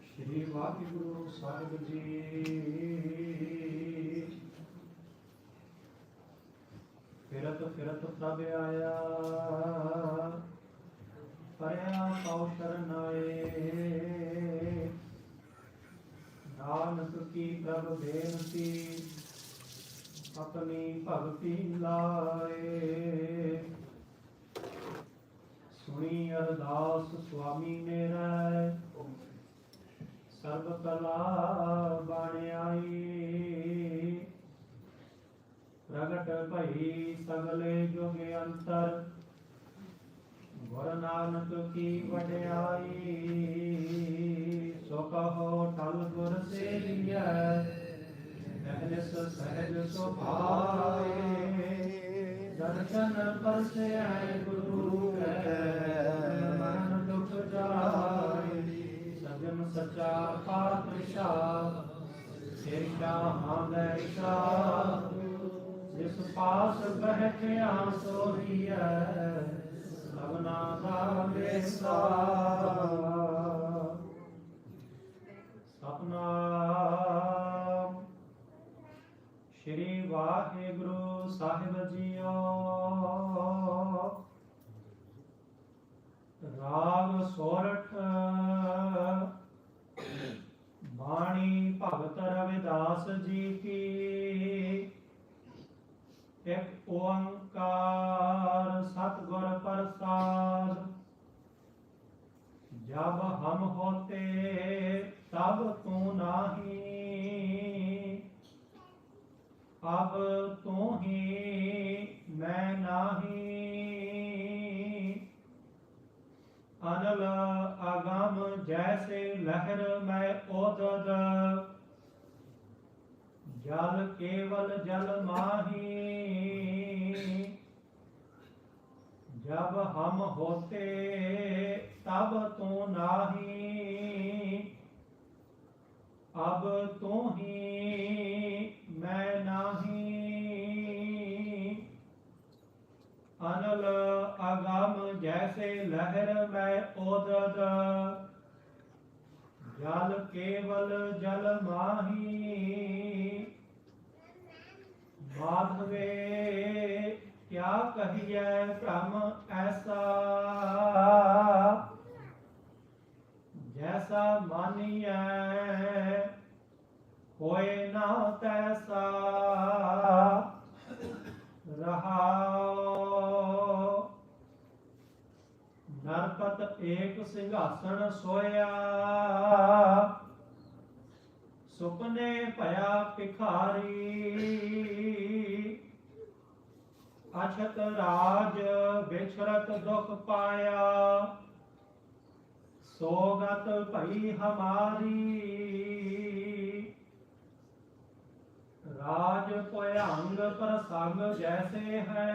ਸ਼੍ਰੀ ਵਾਹਿਗੁਰੂ ਸਾਹਿਬ ਜੀ। ਫਿਰਤ ਫਿਰਤ ਪ੍ਰਭ ਆਇਆ, ਪਰਿਆ ਪਾਉ ਸ਼ਰਨਾਏ। ਨਾਨਕ ਕੀ ਪ੍ਰਭ ਬੇਨਤੀ, ਆਪਣੀ ਭਗਤੀ ਲਾਏ। ਸੁਣੀ ਅਰਦਾਸ ਸੁਆਮੀ ਮੇਰਾ, ਸਰਬ ਕਲਾ ਬਣ ਆਈ। ਪ੍ਰਗਟ ਭਈ ਸਗਲੇ ਜੁਗ ਅੰਤਰ, ਗੁਰ ਨਾਨਕ ਕੀ ਵਡਿਆਈ। ਸੋ ਕਹੋ ਟਲ ਗੁਰ ਸੇਵੀਐ, ਅਹਨਿਸ ਸਹਿਜ ਸੁਭਾਏ ਦਰਸ਼ਨ ਪਰਸੈ ਗੁਰੂ ਕੈ ਮਨ ਦੁਖ ਜਾਏ ਸਜਣ ਸਚਾ ਪਾਤਸ਼ਾਹ ਸਿਰ ਸ਼ਾਹਾਂ ਲੈ ਸ਼ਾਹ ਜਿਸ ਪਾਸ ਬਹਿਠਿਆ ਸੋਹੀਐ ਸਭਨਾ ਦਾ ਵੇਸਾ ਸਤਨਾਮ ਸ਼੍ਰੀ ਵਾਹਿਗੁਰੂ ਸਾਹਿਬ ਜੀਓ ਰਾਗ ਸੋਰਠ ਬਾਣੀ ਭਗਤ ਰਵਿਦਾਸ ਜੀ ਕੀ ਇੱਕ ਓੰਕਾਰ सतगुर प्रसाद जब हम होते तब तू नाही अब तू ही मैं नाही अनल अगम जैसे लहर मैं ओदद जल केवल जल माही जब हम होते तब तू नाही अब तू ही मैं नाही अनल अगम जैसे लहर में ओदद जल केवल जल माही माधवे क्या कहिए भ्रम ऐसा जैसा मानिए होए ना तैसा रहा नरपत एक सिंहासन सोया सुपने भया भिखारी अछत राज बिछरत दुख पाया सोगत भई हमारी राज भयंग प्रसंग जैसे है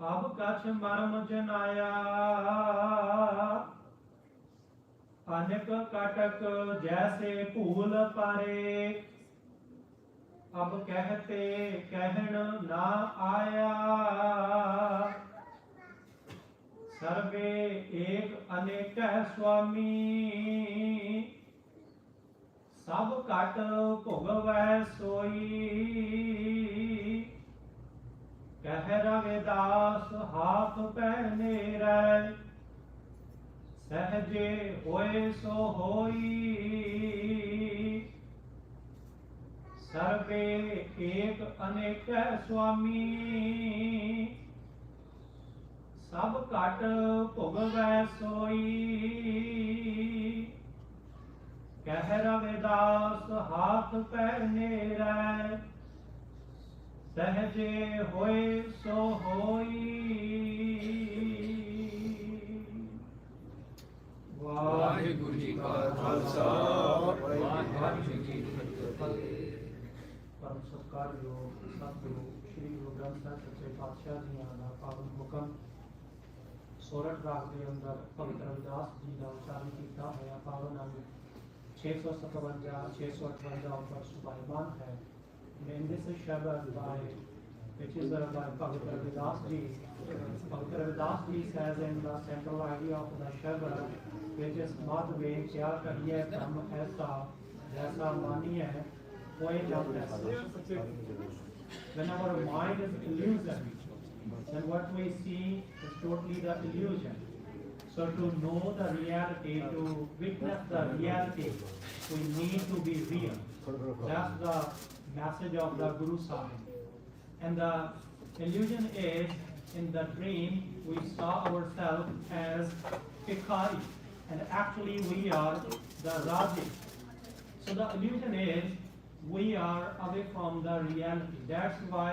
अब कछ मर्म जनाया अनेक कटक जैसे भूल पारे अब कहते कहन ना आया सर्वे एक अनेक स्वामी सब कट भोगवै सोई कह रविदास हाथ पहने रै सहजे होए सो होई सर्वे एक अनेक स्वामी सब कट भोगवै सोई कह रविदास हाथ पहने रै सहजे होए सो होई वाहिगुरु जी का खालसा वाहिगुरु जी की फतेह। परम सत्कारयोग सतगुरु श्री गुरु ग्रंथ ਸਾਹਿਬ ਸੱਚੇ ਪਾਤਸ਼ਾਹ ਜੀ ਦਾ ਪਾਵਨ ਹੁਕਮ ਸੋਰਠ ਰਾਗ ਦੇ ਅੰਦਰ ਭਗਤ ਰਵਿਦਾਸ ਜੀ ਦਾ ਉਚਾਰਨ ਕੀਤਾ ਹੋਇਆ ਪਾਵਨ ਅੰਗ 657 658 ਉੱਪਰ ਸੁਭਾਇਮਾਨ ਹੈ। In this Shabad by which is by Bhagavad Ravidas ji, Bhagavad Ravidas ji says in the central idea of the Shabad, which is Madhve kya kahiye brahm aisa jaisa maniye hoye jab aisa. When our mind is illusion, then what we see is totally the illusion. So to know the reality, to witness the reality, we need to be real. That's the message of the Guru Sahib. And the illusion is, in the dream we saw ourselves as Bhikhari, and actually we are the Raji. So the illusion is we are away from the reality. That's why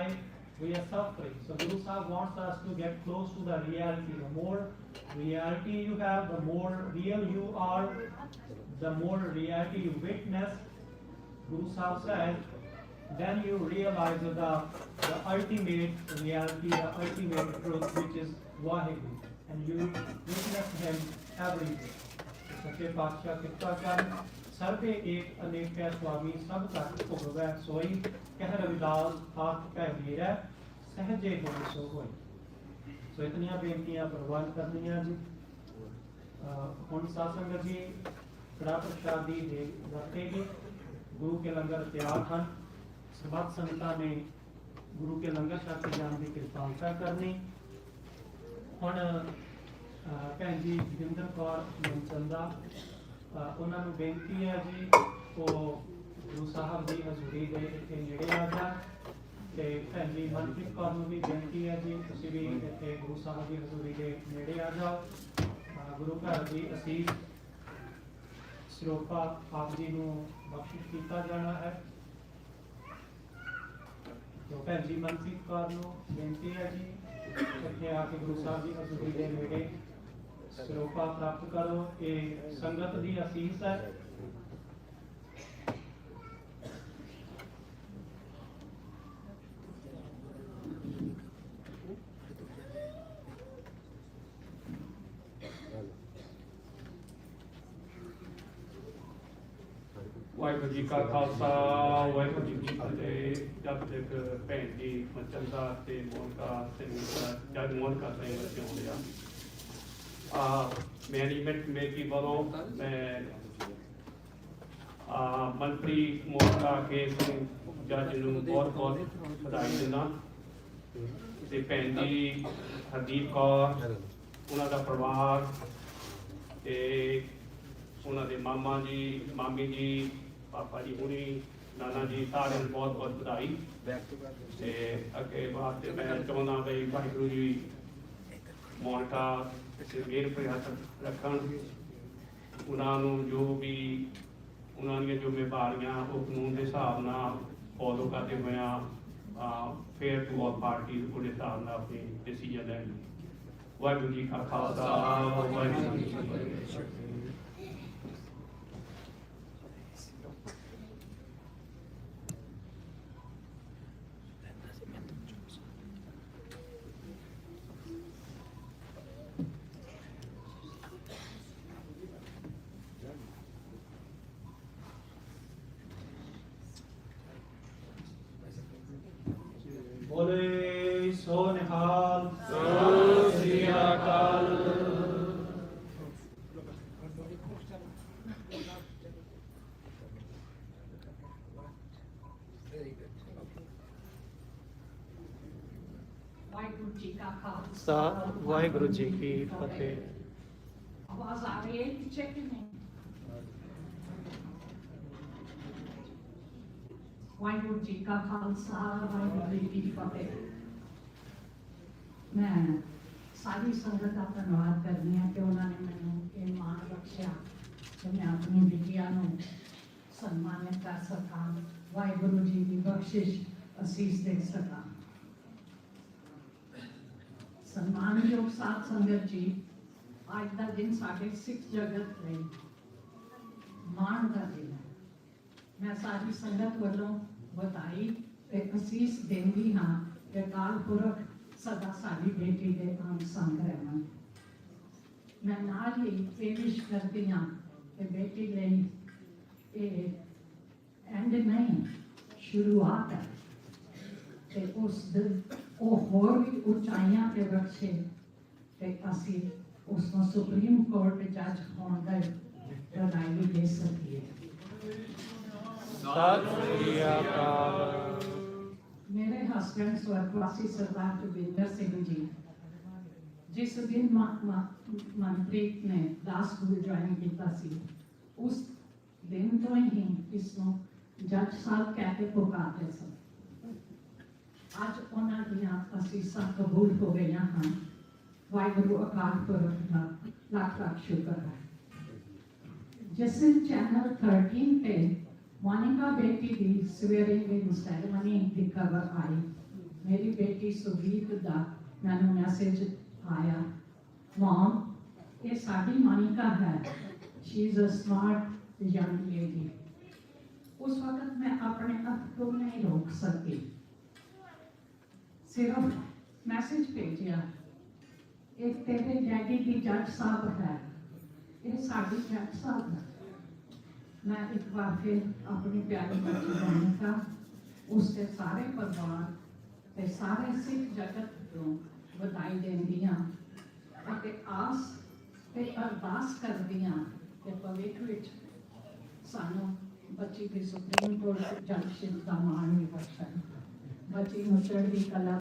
we are suffering. So Guru Sahib wants us to get close to the reality. The more reality you have, the more real you are, the more reality you witness, Guru Sahib said, then you realize the ultimate reality, the ultimate truth, which is Waheguru, and you witness him everywhere. सच्चे पातशाह कृपा कर सर्वे एक अनेक है स्वामी सब तक भुगवै सोई कह रविदास हाथ पै मेरा सहजे होए सो होए। सो इतनियां बेनतियां प्रवान करनियां जी। हुण साध संगत जी कड़ा प्रसादी दे वरतेगी। गुरु के लंगर तैयार हैं। समस्त संगतां ने गुरु के लंगर छक के जाने की कृपालता करनी। हुण भैन जी जगिंदर कौर मनचंदा उन्होंने बेनती है जी वो गुरु साहब की हजूरी के इतने नेड़े आ जा। भैन जी मनप्रीत कौर को भी बेनती है जी तुसीं भी इतने गुरु साहब की हजूरी के नेड़े आ जाओ। गुरु घर की असीस ਸਰੋਪਾ ਆਪ ਜੀ ਨੂੰ ਬਖਸ਼ਿਸ਼ ਕੀਤਾ ਜਾਣਾ ਹੈ। ਜੋ ਭੈਣ ਜੀ ਮਨਪ੍ਰੀਤ ਕੌਰ ਨੂੰ ਬੇਨਤੀ ਹੈ ਜੀ ਇੱਥੇ ਆ ਕੇ ਗੁਰੂ ਸਾਹਿਬ ਦੀ ਹਜ਼ੂਰੀ ਦੇ ਨੇੜੇ ਸਰੋਪਾ ਪ੍ਰਾਪਤ ਕਰੋ। ਇਹ ਸੰਗਤ ਦੀ ਅਸੀਸ ਹੈ। ਵਾਹਿਗੁਰੂ ਜੀ ਕਾ ਖਾਲਸਾ ਵਾਹਿਗੁਰੂ ਜੀ ਕੀ ਫਤਿਹ। ਜਦ ਤੱਕ ਭੈਣ ਜੀ ਮਚੰਦਾ ਤੇ ਮੋਨਕਾ ਸਿੰਘ ਜਦ ਮੋਨਕਾ ਸਿੰਘ ਜਿਉਂ ਲਿਆ ਮੈਨੇਜਮੈਂਟ ਕਮੇਟੀ ਵੱਲੋਂ ਮੈਂ ਮਨਪ੍ਰੀਤ ਮੋਨਕਾ ਕੇ ਸਿੰਘ ਜੱਜ ਨੂੰ ਬਹੁਤ ਬਹੁਤ ਵਧਾਈ ਦਿੰਦਾ ਤੇ ਭੈਣ ਜੀ ਹਰਦੀਪ ਕੌਰ ਉਹਨਾਂ ਦਾ ਪਰਿਵਾਰ ਤੇ ਉਹਨਾਂ ਦੇ ਮਾਮਾ ਜੀ ਮਾਮੀ ਜੀ ਪਾਪਾ ਜੀ ਹੁਣੀ ਨਾਨਾ ਜੀ ਸਾਰਿਆਂ ਨੂੰ ਬਹੁਤ ਬਹੁਤ ਵਧਾਈ। ਤੇ ਅੱਗੇ ਵਾਸਤੇ ਮੈਂ ਚਾਹੁੰਦਾ ਵੀ ਵਾਹਿਗੁਰੂ ਜੀ ਮੋਨਕਾ ਤੇ ਮੇਰ ਪਰ ਹੱਥ ਰੱਖਣ। ਉਹਨਾਂ ਨੂੰ ਜੋ ਵੀ ਉਹਨਾਂ ਦੀਆਂ ਜ਼ਿੰਮੇਵਾਰੀਆਂ ਉਹ ਕਾਨੂੰਨ ਦੇ ਹਿਸਾਬ ਨਾਲ ਫੋਲੋ ਕਰਦੇ ਹੋਇਆ ਫੇਅਰ ਟੂ ਆਲ ਪਾਰਟੀਜ਼ ਉਹਦੇ ਹਿਸਾਬ ਨਾਲ ਆਪਣੀ ਡਿਸੀਜਨ ਲੈਣ। ਵਾਹਿਗੁਰੂ ਜੀ ਕਾ ਖਾਲਸਾ ਵਾਹਿਗੁਰੂ ਜੀ ਕੀ ਫਤਿਹ। बोले सो निहाल सो श्री अकाल। वाहिगुरु जी का खालसा वाहिगुरु जी की फतेह। आवाज आ रही है पीछे की नहीं? वाहिगुरु जी का खालसा वाहिगुरु जी की फतेह। मैं सारी संगत का धन्यवाद करनी है कि उन्होंने मैंने ये मान बख्शिया कि मैं अपनी बिटिया सम्मानित कर सका। वाहिगुरु जी की बख्शिश असीस दे सका। सम्मानयोग साध संगत जी आज का दिन साढ़े सिख जगत में मान का दिन है। मैं सारी संगत वालों बताई ते असीस देंदी हाँ कि काल पुरख सदा सारी बेटी के आम संग रहना। मैं नाल ही ये विश करती हाँ कि बेटी लई एंड नहीं शुरुआत है ते उस दिन वो होर भी ऊंचाइयां पे बख्शे ते असी उसको सुप्रीम कोर्ट जज होने का बधाई दे सकिए। मेरे हस्बैंड स्वर्गवासी सरदार जोगिंदर सिंह जी जिस दिन मनप्रीत ने ला स्कूल ज्वाइन किया सी उस दिन तो ही इसको जज साहब कह के पुकारते सन। आज उन्हां दियां असीसां कबूल हो गई हैं। वाहिगुरु अकाल पुरख दा लाख लाख शुक्र है। जिस दिन चैनल 13 पे मोनिका बेटी की स्वेरिंग इन सेरेमनी की खबर आई मेरी बेटी सुजीत दा मैंने मैसेज आया मॉम ये साडी मोनिका है she is a smart young lady उस वक्त मैं अपने आप को नहीं रोक सकी, सिर्फ मैसेज भेजा, एक तेरे डैडी की जज साहब है, ये साड़ी जज साहब है। मैं एक बार फिर अपनी प्यारी बच्ची मोनिका, उसके सारे परिवार ते सारे सिख जगत को बधाई देंदी हाँ ਅਤੇ आस ਤੇ ਅਰਦਾਸ ਕਰਦੀ ਹਾਂ ਕਿ ਭਵਿੱਖ ਵਿੱਚ ਸਾਨੂੰ ਬੱਚੀ ਦੀ ਸੁਪਰੀਮ ਕੋਰਟ ਜੱਜਸ਼ਿਪ ਦਾ ਮਾਣ ਵੀ ਬਖਸ਼ਣ, ਬੱਚੀ ਨੂੰ ਚੜ੍ਹਦੀ ਕਲਾ